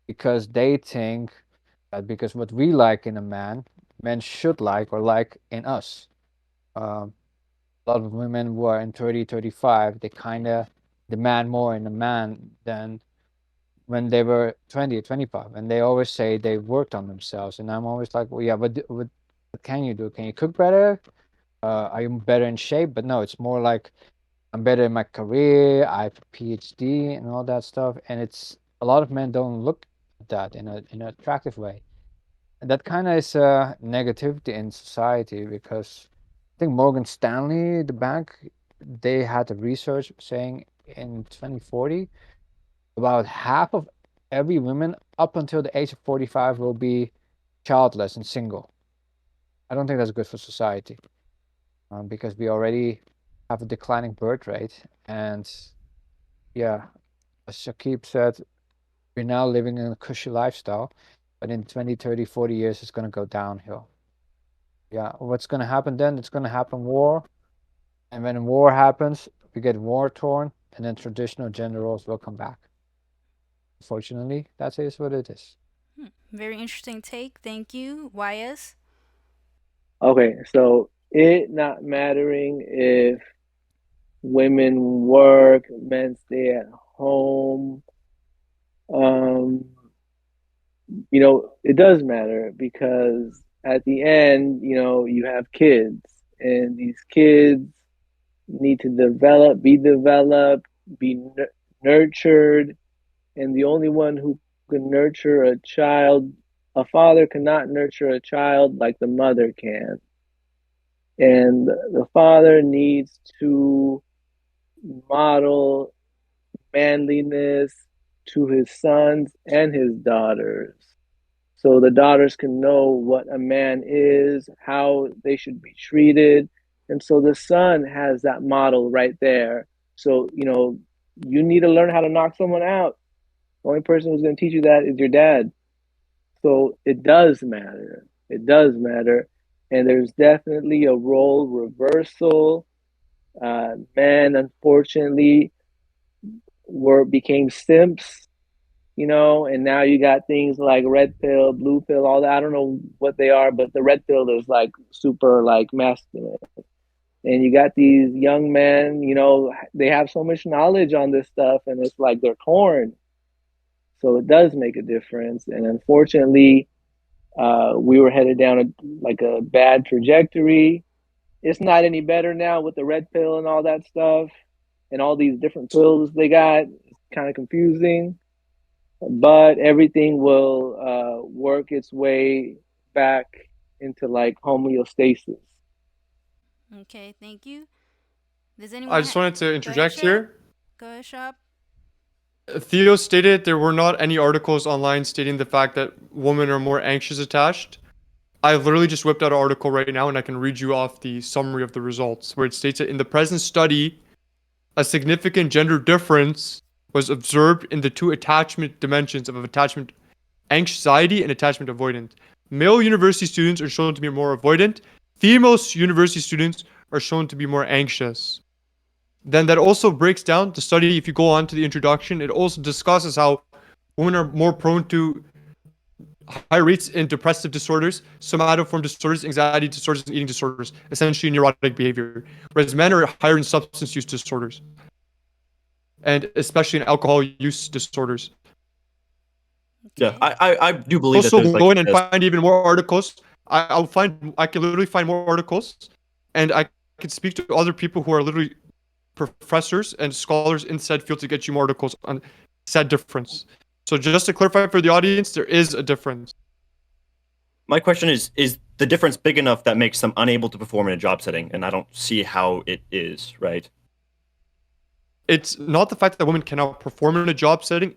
because they think that because what we like in a man, men should like or like in us. Um, a lot of women who are in 30, 35, they kind of demand more in a man than when they were 20 or 25. And they always say they worked on themselves. And I'm always like, well, yeah, what can you do? Can you cook better? Are you better in shape? But no, it's more like I'm better in my career. I have a PhD and all that stuff. And it's a lot of men don't look at that in an attractive way. And that kind of is a negativity in society because I think Morgan Stanley, the bank, they had a research saying in 2040 about half of every woman up until the age of 45 will be childless and single. I don't think that's good for society because we already have a declining birth rate. And yeah, as Shakib said, we're now living in a cushy lifestyle, but in 20, 30, 40 years, it's going to go downhill. Yeah, what's going to happen then? It's going to happen war. And when war happens, we get war torn, and then traditional gender roles will come back. Unfortunately, that is what it is. Very interesting take. Thank you. YS? Okay, so it not mattering if women work, men stay at home, um, it does matter because at the end, you have kids, and these kids need to developed, be nurtured, and the only one who can nurture a child, a father cannot nurture a child like the mother can. And the father needs to model manliness to his sons and his daughters. So the daughters can know what a man is, how they should be treated. And so the son has that model right there. So, you need to learn how to knock someone out. The only person who's going to teach you that is your dad. So it does matter. It does matter. And there's definitely a role reversal. Men, unfortunately, became simps you know, and now you got things like red pill, blue pill, all that. I don't know what they are, but the red pill is like super like masculine. And you got these young men, you know, they have so much knowledge on this stuff, and it's like they're torn. So it does make a difference. And unfortunately, we were headed down a bad trajectory. It's not any better now with the red pill and all that stuff and all these different pills they got. It's kind of confusing, but everything will work its way back into like homeostasis. Okay, thank you. Does anyone? I just wanted to Go ahead, interject Shahab. here. Go ahead, Shahab. Theo stated there were not any articles online stating the fact that women are more anxious attached. I literally just whipped out an article right now and I can read you off the summary of the results where it states that in the present study, a significant gender difference was observed in the two attachment dimensions of attachment anxiety and attachment avoidance. Male university students are shown to be more avoidant. Female university students are shown to be more anxious. Then that also breaks down the study. If you go on to the introduction, it also discusses how women are more prone to high rates in depressive disorders, somatoform disorders, anxiety disorders, and eating disorders, essentially neurotic behavior, whereas men are higher in substance use disorders, and especially in alcohol use disorders. Yeah, I do believe that Also, there's like go in and find even more articles. I can literally find more articles, and I can speak to other people who are literally professors and scholars in said field to get you more articles on said difference. So just to clarify for the audience, there is a difference. My question is the difference big enough that makes them unable to perform in a job setting? And I don't see how it is, right? It's not the fact that women cannot perform in a job setting.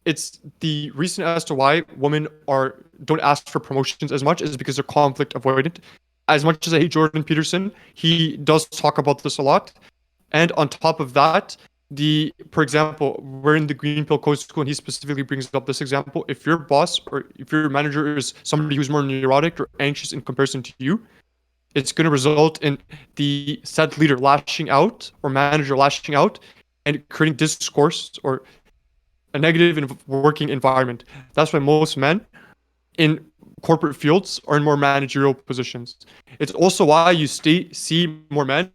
It's the reason as to why women don't ask for promotions as much is because they're conflict avoidant. As much as I hate Jordan Peterson, he does talk about this a lot. And on top of that, for example, we're in the Green Pill Code School, and he specifically brings up this example. If your boss or if your manager is somebody who's more neurotic or anxious in comparison to you, it's going to result in the said leader lashing out or manager lashing out and creating discourse or a negative working environment. That's why most men in corporate fields are in more managerial positions. It's also why you see more men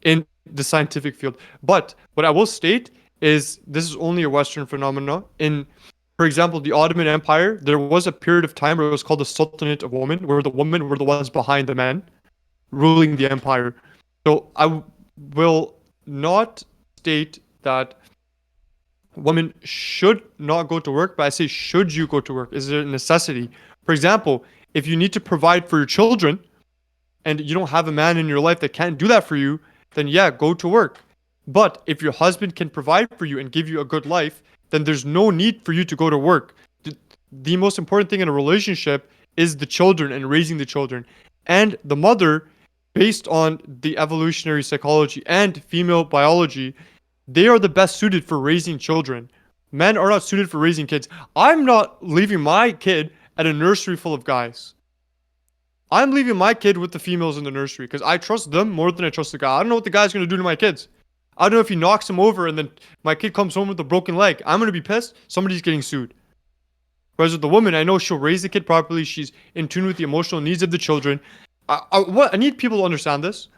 in the scientific field. But what I will state is this is only a Western phenomenon. For example, the Ottoman Empire, there was a period of time where it was called the Sultanate of Women, where the women were the ones behind the men ruling the empire. So I will not state that women should not go to work, but I say, should you go to work? Is it a necessity? For example, if you need to provide for your children and you don't have a man in your life that can't do that for you, then yeah, go to work. But if your husband can provide for you and give you a good life, then there's no need for you to go to work. The most important thing in a relationship is the children and raising the children. And the mother, based on the evolutionary psychology and female biology, they are the best suited for raising children. Men are not suited for raising kids. I'm not leaving my kid at a nursery full of guys. I'm leaving my kid with the females in the nursery because I trust them more than I trust the guy. I don't know what the guy's going to do to my kids. I don't know if he knocks him over and then my kid comes home with a broken leg. I'm going to be pissed. Somebody's getting sued. Whereas with the woman, I know she'll raise the kid properly. She's in tune with the emotional needs of the children. I need people to understand this.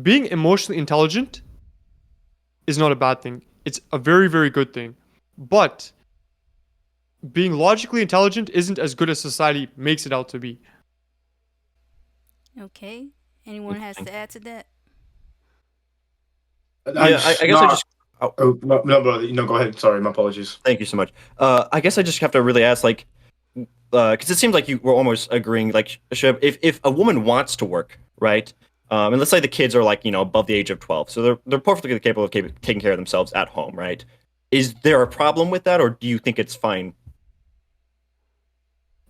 Being emotionally intelligent is not a bad thing. It's a very, very good thing. But being logically intelligent isn't as good as society makes it out to be. Okay. Anyone has to add to that? Yeah, I guess I just. Oh, no, brother. No, go ahead. Sorry, my apologies. Thank you so much. I guess I just have to really ask, like, because it seems like you were almost agreeing, like, if a woman wants to work, right? And let's say the kids are like, above the age of 12, so they're perfectly capable of taking care of themselves at home, right? Is there a problem with that, or do you think it's fine?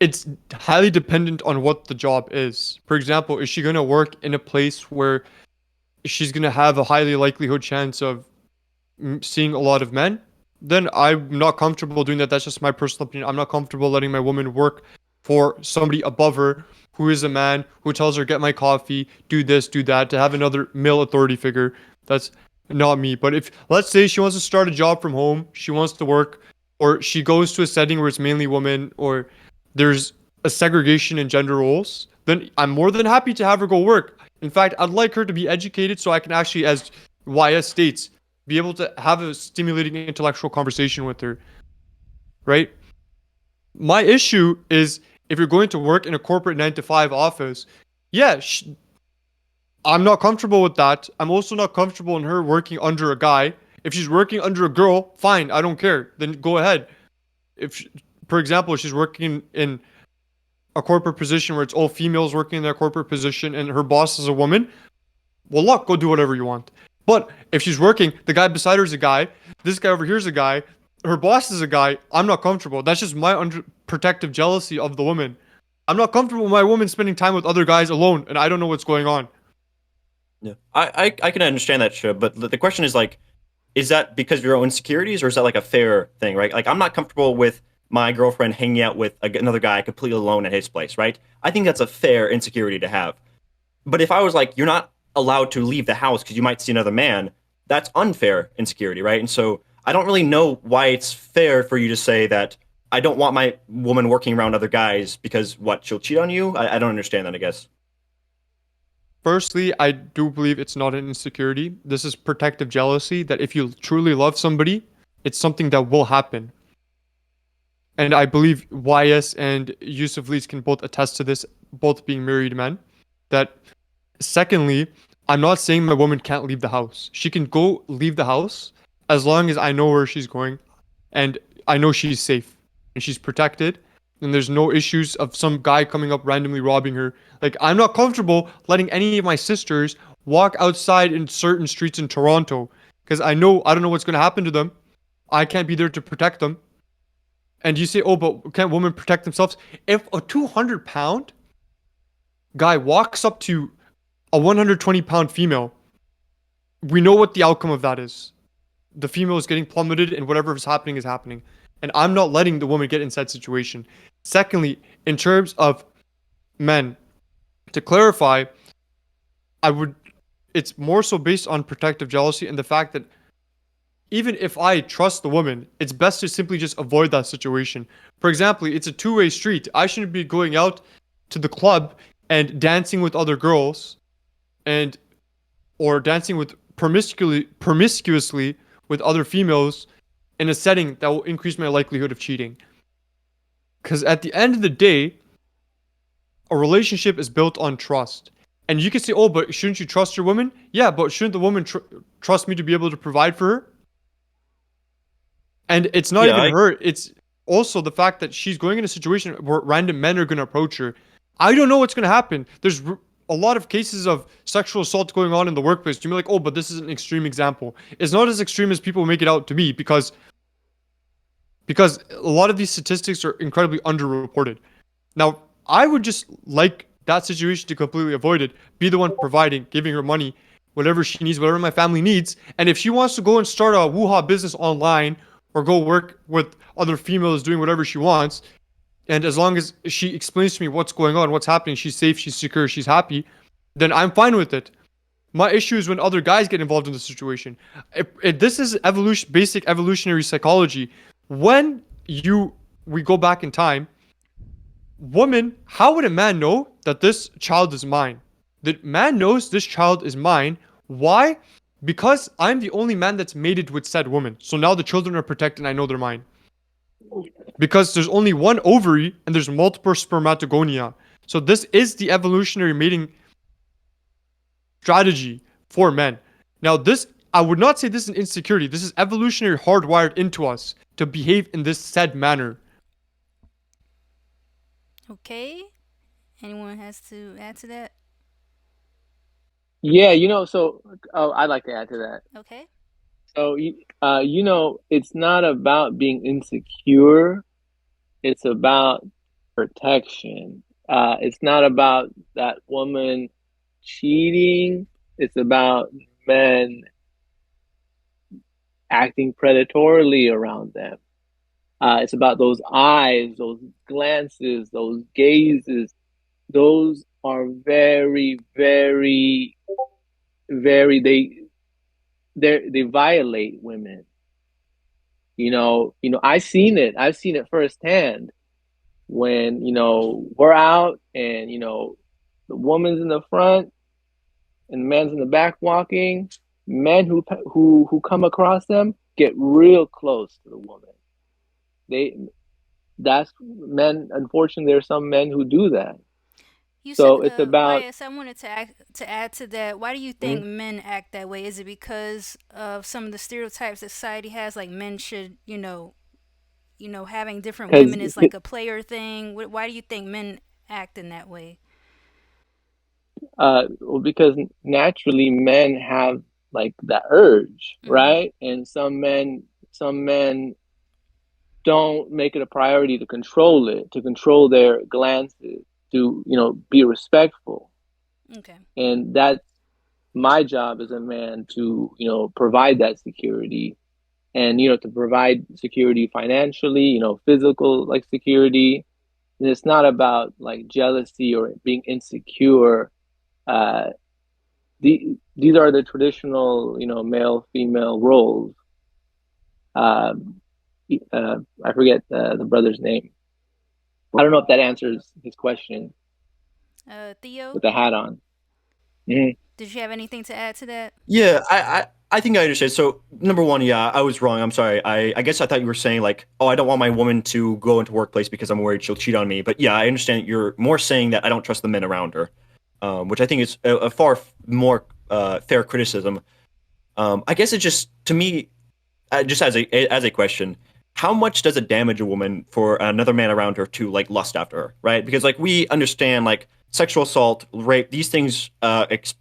It's highly dependent on what the job is. For example, is she going to work in a place where she's going to have a highly likelihood chance of seeing a lot of men? Then I'm not comfortable doing that. That's just my personal opinion. I'm not comfortable letting my woman work for somebody above her who is a man who tells her, get my coffee, do this, do that, to have another male authority figure. That's not me. But if, let's say she wants to start a job from home, she wants to work or she goes to a setting where it's mainly women, or there's a segregation in gender roles, then I'm more than happy to have her go work. In fact, I'd like her to be educated so I can actually, as YS states, be able to have a stimulating intellectual conversation with her, right? My issue is if you're going to work in a corporate 9 to 5 office, yeah, I'm not comfortable with that. I'm also not comfortable in her working under a guy. If she's working under a girl, fine, I don't care. Then go ahead. If, for example, she's working in a corporate position where it's all females working in that corporate position and her boss is a woman, well, look, go do whatever you want. But if she's working, the guy beside her is a guy, this guy over here is a guy, her boss is a guy, I'm not comfortable. That's just my protective jealousy of the woman. I'm not comfortable with my woman spending time with other guys alone, and I don't know what's going on. Yeah, I can understand that, Shahab, but the question is like, is that because of your own insecurities, or is that like a fair thing, right? Like, I'm not comfortable with my girlfriend hanging out with another guy completely alone at his place, right? I think that's a fair insecurity to have. But if I was like, you're not allowed to leave the house because you might see another man, that's unfair insecurity, right? And so I don't really know why it's fair for you to say that I don't want my woman working around other guys because what, she'll cheat on you? I don't understand that, I guess. Firstly, I do believe it's not an insecurity. This is protective jealousy that if you truly love somebody, it's something that will happen. And I believe YS and Yousef Leads can both attest to this, both being married men. That, secondly, I'm not saying my woman can't leave the house. She can go leave the house as long as I know where she's going and I know she's safe and she's protected and there's no issues of some guy coming up randomly robbing her. Like, I'm not comfortable letting any of my sisters walk outside in certain streets in Toronto because I don't know what's going to happen to them. I can't be there to protect them. And you say, oh, but can't women protect themselves? If a 200-pound guy walks up to a 120-pound female, we know what the outcome of that is. The female is getting plummeted and whatever is happening is happening. And I'm not letting the woman get in that situation. Secondly, in terms of men, to clarify, it's more so based on protective jealousy and the fact that even if I trust the woman, it's best to simply just avoid that situation. For example, it's a two-way street. I shouldn't be going out to the club and dancing with other girls or dancing with promiscuously with other females in a setting that will increase my likelihood of cheating. Because at the end of the day, a relationship is built on trust. And you can say, oh, but shouldn't you trust your woman? Yeah, but shouldn't the woman trust me to be able to provide for her? And it's not even her. It's also the fact that she's going in a situation where random men are going to approach her. I don't know what's going to happen. There's a lot of cases of sexual assault going on in the workplace. You may be like, oh, but this is an extreme example. It's not as extreme as people make it out to be because a lot of these statistics are incredibly underreported. Now, I would just like that situation to completely avoid it. Be the one providing, giving her money, whatever she needs, whatever my family needs. And if she wants to go and start a woo-ha business online or go work with other females doing whatever she wants, and as long as she explains to me what's going on, what's happening, she's safe, she's secure, she's happy, then I'm fine with it. My issue is when other guys get involved in the situation. This is basic evolutionary psychology. When we go back in time, woman, how would a man know that this child is mine? The man knows this child is mine. Why? Because I'm the only man that's mated with said woman. So now the children are protected and I know they're mine. Because there's only one ovary and there's multiple spermatogonia. So this is the evolutionary mating strategy for men. Now this, I would not say this is an insecurity. This is evolutionary hardwired into us to behave in this said manner. Okay. Anyone has to add to that? Yeah, I'd like to add to that. Okay. So, it's not about being insecure. It's about protection. It's not about that woman cheating. It's about men acting predatorily around them. It's about those eyes, those glances, those gazes. Those are very, very, very, they violate women. I've seen it. I've seen it firsthand when, we're out and, the woman's in the front and the man's in the back walking. Men who come across them get real close to the woman. That's men. Unfortunately, there are some men who do that. Yusuf, So it's about. Rias, I wanted to add to that. Why do you think men act that way? Is it because of some of the stereotypes that society has, like men should, having different Because women is like a player thing? Why do you think men act in that way? well, because naturally men have like that urge, Mm-hmm. right? And some men don't make it a priority to control it, to control their glances, to be respectful. Okay. And that's my job as a man to provide that security, and to provide security financially, physical like security. And it's not about like jealousy or being insecure. uh these are the traditional male female roles. um I forget the brother's name. I don't know if that answers his question Theo, with the hat on. Mhm. did you have anything to add to that? Yeah, I think I understand. So number one, yeah, I was wrong. I'm sorry. I guess I thought you were saying like, oh, I don't want my woman to go into workplace because I'm worried she'll cheat on me. But yeah, I understand. You're more saying that I don't trust the men around her, which I think is a far more fair criticism. I guess it just to me, just as a question, how much does it damage a woman for another man around her to like lust after her, right? Because like we understand like sexual assault, rape, these things,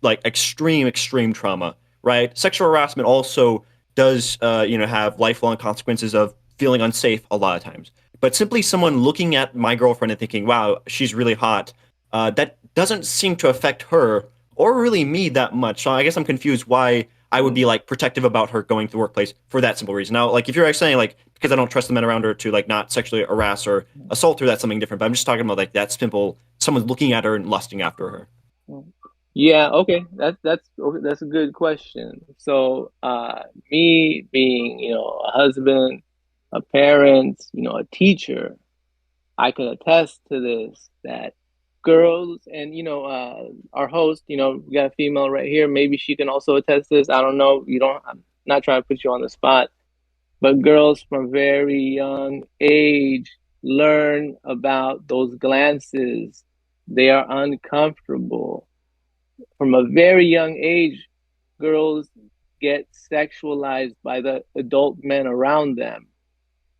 like extreme trauma, right? Sexual harassment also does, have lifelong consequences of feeling unsafe a lot of times. But simply someone looking at my girlfriend and thinking, "Wow, she's really hot," that doesn't seem to affect her or really me that much. So I guess I'm confused why I would be like protective about her going to the workplace for that simple reason. Now, like if you're saying like because I don't trust the men around her to like not sexually harass or assault her, that's something different. But I'm just talking about like that simple someone looking at her and lusting after her. Yeah, okay. That's a good question. So, me being, a husband, a parent, a teacher, I can attest to this that girls and our host, we got a female right here. Maybe she can also attest to this. I don't know. I'm not trying to put you on the spot, but girls from very young age learn about those glances. They are uncomfortable from a very young age. Girls get sexualized by the adult men around them.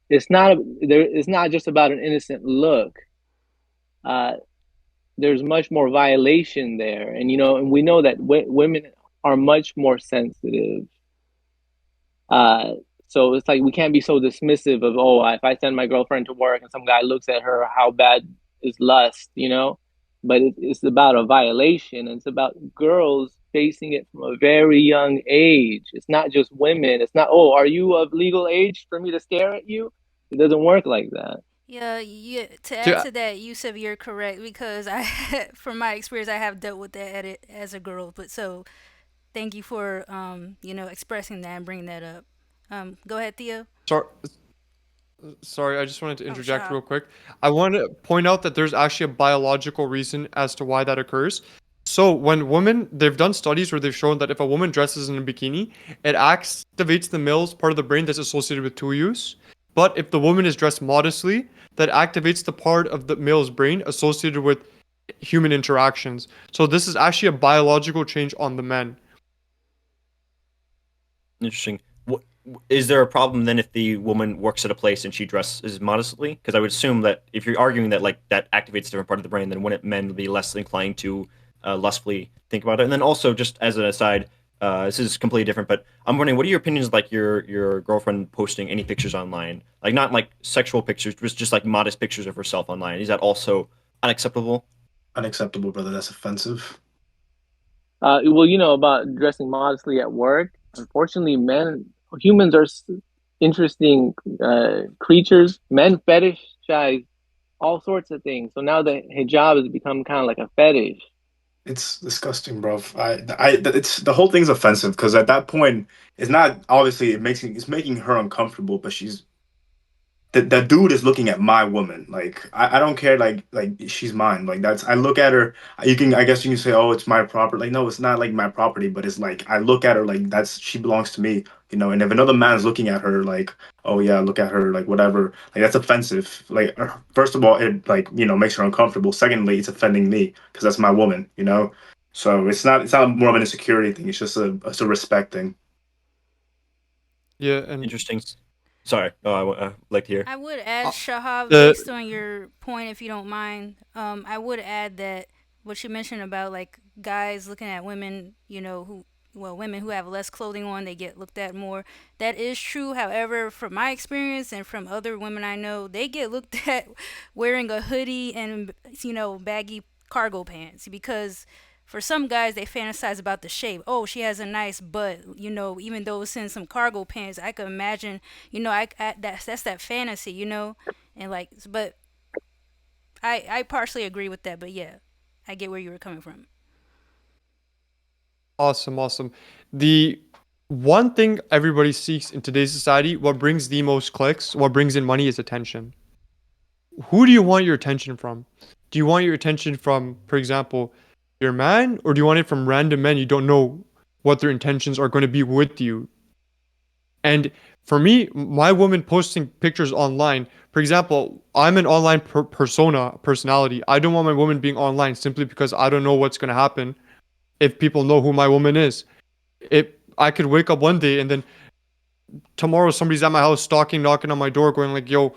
It's not just about an innocent look. uh, there's much more violation there, and we know that women are much more sensitive. uh, so it's like we can't be so dismissive of, oh, if I send my girlfriend to work and some guy looks at her, how bad is lust, but it's about a violation, and it's about girls facing it from a very young age. It's not just women. It's not, oh, are you of legal age for me to stare at you? It doesn't work like that. Yeah, yeah. To add To to that, Yusuf, you're correct because from my experience, I have dealt with that as a girl. But so, thank you for expressing that and bringing that up. Go ahead, Theo. sorry, sorry, I just wanted to Oh, interject Shahab. real quick. I want to point out that there's actually a biological reason as to why that occurs. So when women, they've done studies where they've shown that if a woman dresses in a bikini, it activates the male's part of the brain that's associated with tool use. But if the woman is dressed modestly, that activates the part of the male's brain associated with human interactions. So this is actually a biological change on the men. Interesting. What, is there a problem then if the woman works at a place and she dresses modestly? Because I would assume that if you're arguing that like that activates a different part of the brain, then wouldn't men be less inclined to lustfully think about it? And then also, just as an aside, this is completely different, but I'm wondering, what are your opinions like your girlfriend posting any pictures online, like not like sexual pictures, just like modest pictures of herself online? Is that also unacceptable? Unacceptable, brother. That's offensive. Well, about dressing modestly at work. Unfortunately, humans are interesting creatures. Men fetishize all sorts of things. So now the hijab has become kind of like a fetish. It's disgusting, bro. It's the whole thing's offensive because at that point, it's not obviously it's making her uncomfortable, but she's that dude is looking at my woman. Like I don't care. Like she's mine. Like that's I look at her. I guess you can say, oh, it's my property. Like no, it's not like my property, but it's like I look at her like that's she belongs to me. You know. And if another man's looking at her like, oh yeah, look at her like whatever. Like that's offensive. Like first of all, it like makes her uncomfortable. Secondly, it's offending me because that's my woman. You know. So it's not more of an insecurity thing. It's a respect thing. Yeah, and Interesting. Sorry. Oh, I like to hear. I would add, uh, Shahab, the based on your point, if you don't mind, I would add that what you mentioned about like guys looking at women, women who have less clothing on, they get looked at more. That is true. However, from my experience and from other women I know, they get looked at wearing a hoodie and baggy cargo pants because for some guys they fantasize about the shape. Oh, she has a nice butt. Even though it's in some cargo pants, I could imagine. That's that fantasy. And like, but I partially agree with that. But yeah, I get where you were coming from. awesome, awesome. The one thing everybody seeks in today's society, what brings the most clicks, what brings in money is attention. Who do you want your attention from? Do you want your attention from, for example, your man, or do you want it from random men you don't know what their intentions are going to be with you? And for me, my woman posting pictures online, for example, I'm an online personality. I don't want my woman being online simply because I don't know what's going to happen if people know who my woman is. If I could wake up one day and then tomorrow somebody's at my house stalking, knocking on my door, going like, "Yo,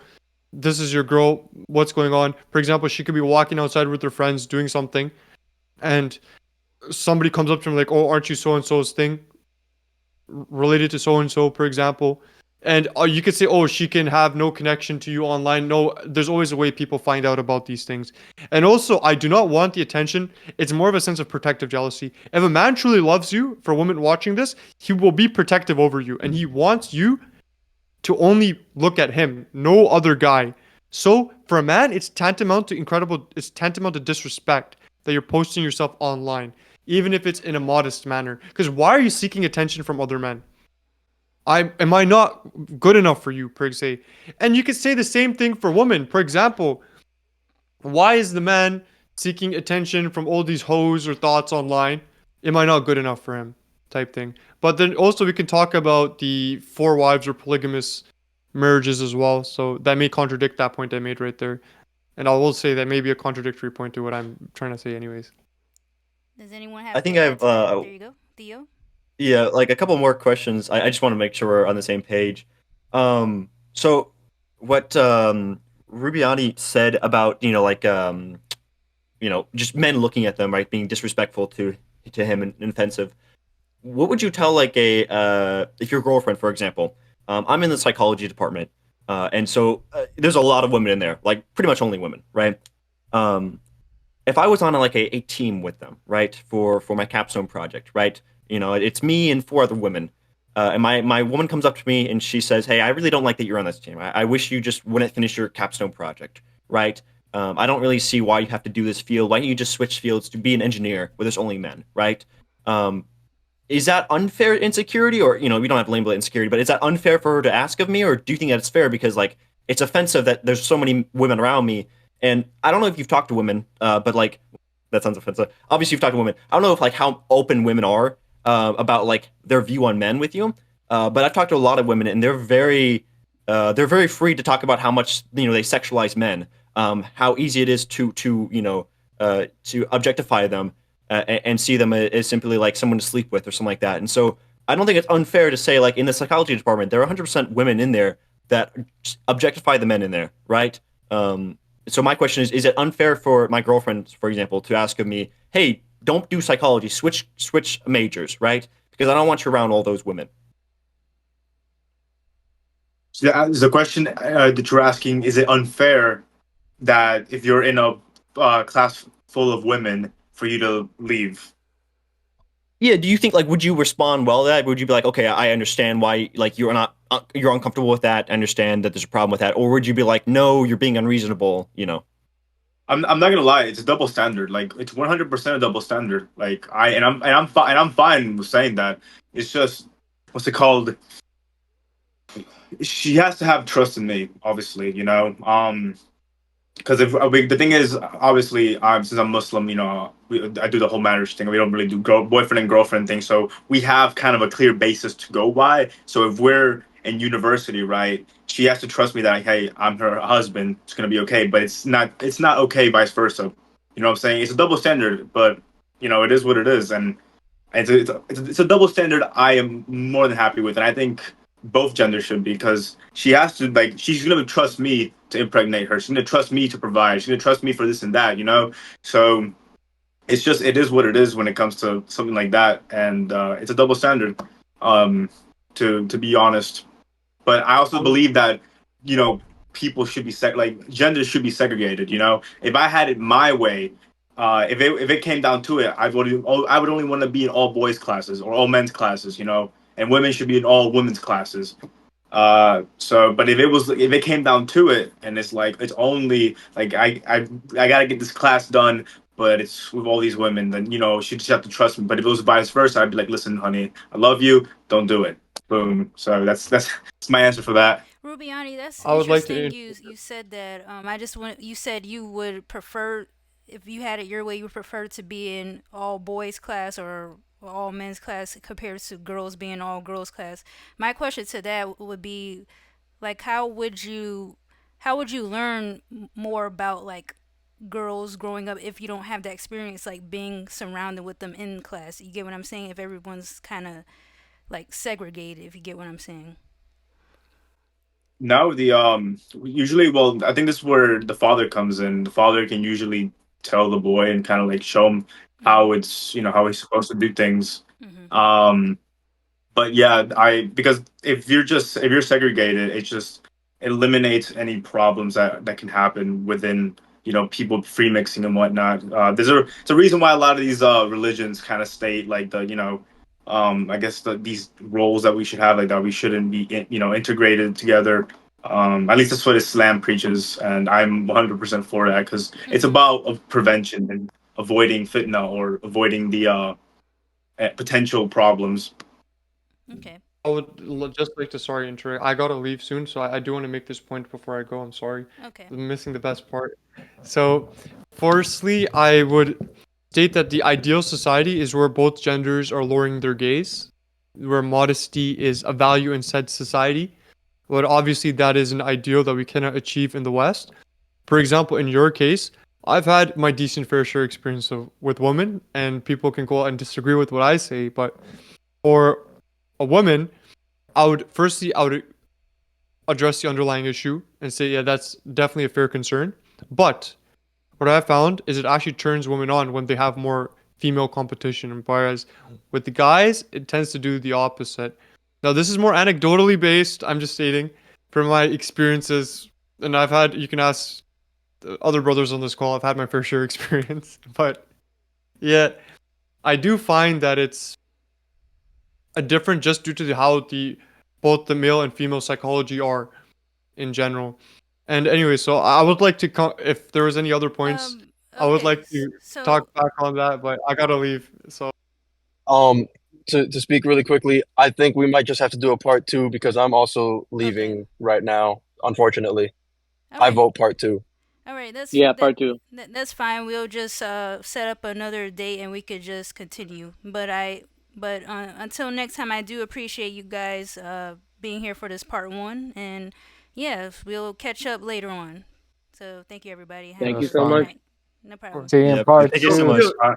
this is your girl. What's going on?" For example, she could be walking outside with her friends doing something, and somebody comes up to him like, "Oh, aren't you so and so's thing related to so and so?" For example, and you could say, "Oh, she can have no connection to you online." No, there's always a way people find out about these things. And also, I do not want the attention. It's more of a sense of protective jealousy. If a man truly loves you, for women watching this, he will be protective over you, and he wants you to only look at him, no other guy. So for a man, it's tantamount to disrespect that you're posting yourself online, even if it's in a modest manner. Because why are you seeking attention from other men? Am I not good enough for you, per se? And you could say the same thing for women. For example, why is the man seeking attention from all these hoes or thoughts online? Am I not good enough for him? Type thing. But then also we can talk about the four wives or polygamous marriages as well. So that may contradict that point I made right there. And I will say that may be a contradictory point to what I'm trying to say anyways. Does anyone I have think to add I've to that? There you go, Theo. yeah, like a couple more questions. I just want to make sure we're on the same page. So what Rubiani said about just men looking at them, right, being disrespectful to him and offensive. What would you tell like a if your girlfriend, for example, I'm in the psychology department, and so there's a lot of women in there, like pretty much only women, right? Um, if I was on a team with them, right, for my capstone project, right, it's me and four other women, and my woman comes up to me and she says, "Hey, I really don't like that you're on this team. I wish you just wouldn't finish your capstone project, right? I don't really see why you have to do this field. Why don't you just switch fields to be an engineer where there's only men, right?" Um, is that unfair insecurity, or we don't have to label it insecurity, but is that unfair for her to ask of me, or do you think that it's fair because like it's offensive that there's so many women around me? And I don't know if you've talked to women, but like that sounds offensive. Obviously, you've talked to women. I don't know if like how open women are about like their view on men with you, but I've talked to a lot of women, and they're very free to talk about how much they sexualize men, how easy it is to objectify them, and see them as simply like someone to sleep with or something like that. And so I don't think it's unfair to say like in the psychology department there are 100% women in there that objectify the men in there, right? So my question is it unfair for my girlfriend, for example, to ask of me, "Hey, don't do psychology, switch majors," right? Because I don't want you around all those women. So the question that you're asking, is it unfair that if you're in a class full of women for you to leave? Yeah, do you think like would you respond well to that? Would you be like, "Okay, I understand why like you're not you're uncomfortable with that. I understand that there's a problem with that," or would you be like, "No, you're being unreasonable?" I'm not gonna lie, it's a double standard. Like it's 100% a double standard. Like I'm fine with saying that. It's just what's it called? She has to have trust in me, obviously, you know. Because if the thing is, obviously, since I'm Muslim, you know, I do the whole marriage thing. We don't really do boyfriend and girlfriend thing, so we have kind of a clear basis to go by. So if we're in university, right, she has to trust me that hey, I'm her husband. It's gonna be okay. But it's not okay vice versa. You know what I'm saying? It's a double standard, but you know, it is what it is, and it's a double standard I am more than happy with, and I think both genders should be, because she has to, like, she's gonna trust me to impregnate her. She's gonna trust me to provide. She's gonna trust me for this and that, you know. So it is what it is when it comes to something like that, and it's a double standard, um, to be honest. But I also believe that, you know, people should be like genders should be segregated. You know, if I had it my way, if it came down to it, I would only want to be in all boys classes or all men's classes. You know, and women should be in all women's classes. But if it came down to it, and it's like it's only like I gotta get this class done, but it's with all these women, then you know she just have to trust me. But if it was vice versa, I'd be like, listen, honey, I love you, don't do it. Boom. So that's my answer for that. Rubiani, that's I would like to. interesting. You said that I just want you said you would prefer if you had it your way, you would prefer to be in all boys class or all men's class compared to girls being all girls class. My question to that would be like how would you learn more about like girls growing up if you don't have that experience like being surrounded with them in class? You get what I'm saying? If everyone's kind of like segregated, if you get what I'm saying. No, the usually, well, I think this is where the father comes in. The father can usually tell the boy and kind of like show him how Mhm. it's, you know, how he's supposed to do things. Mhm. Um, but yeah, I because if you're segregated, it just eliminates any problems that can happen within, you know, people free mixing and whatnot. It's a reason why a lot of these religions kind of state like the, you know, I guess these roles that we should have, like that we shouldn't be you know, integrated together. At least that's what Islam preaches, and I'm 100% for that, because it's Mhm. about prevention and avoiding fitna, or avoiding the potential problems. Okay. I would just like to, sorry, interrupt. I gotta leave soon, so I do want to make this point before I go. I'm sorry, Okay. I'm missing the best part. So, firstly, I would state that the ideal society is where both genders are lowering their gaze, where modesty is a value in said society. But obviously, that is an ideal that we cannot achieve in the West. For example, in your case, I've had my decent fair share experience with women, and people can go out and disagree with what I say, but for a woman, I would address the underlying issue and say, yeah, that's definitely a fair concern. But what I found is it actually turns women on when they have more female competition, whereas with the guys, it tends to do the opposite. Now, this is more anecdotally based. I'm just stating from my experiences, and you can ask the other brothers on this call. I've had my fair share experience, but yeah, I do find that it's a different just due to how the both the male and female psychology are in general. And anyway, so I would like to if there was any other points, I would Okay. like to talk So back on that, but I gotta leave. So Um, to speak really quickly, I think we might just have to do a part two because I'm also okay. leaving right now, unfortunately. All I right. vote part two. All right. Yeah, part two. That's fine. We'll just set up another date and we could just continue. But until next time, I do appreciate you guys being here for this part one, and yeah, we'll catch up later on. So thank you everybody. Have Thank you That's a so good fine. much. night. No sure. problem. See you in Yeah. part Thank you so two. much. Yeah,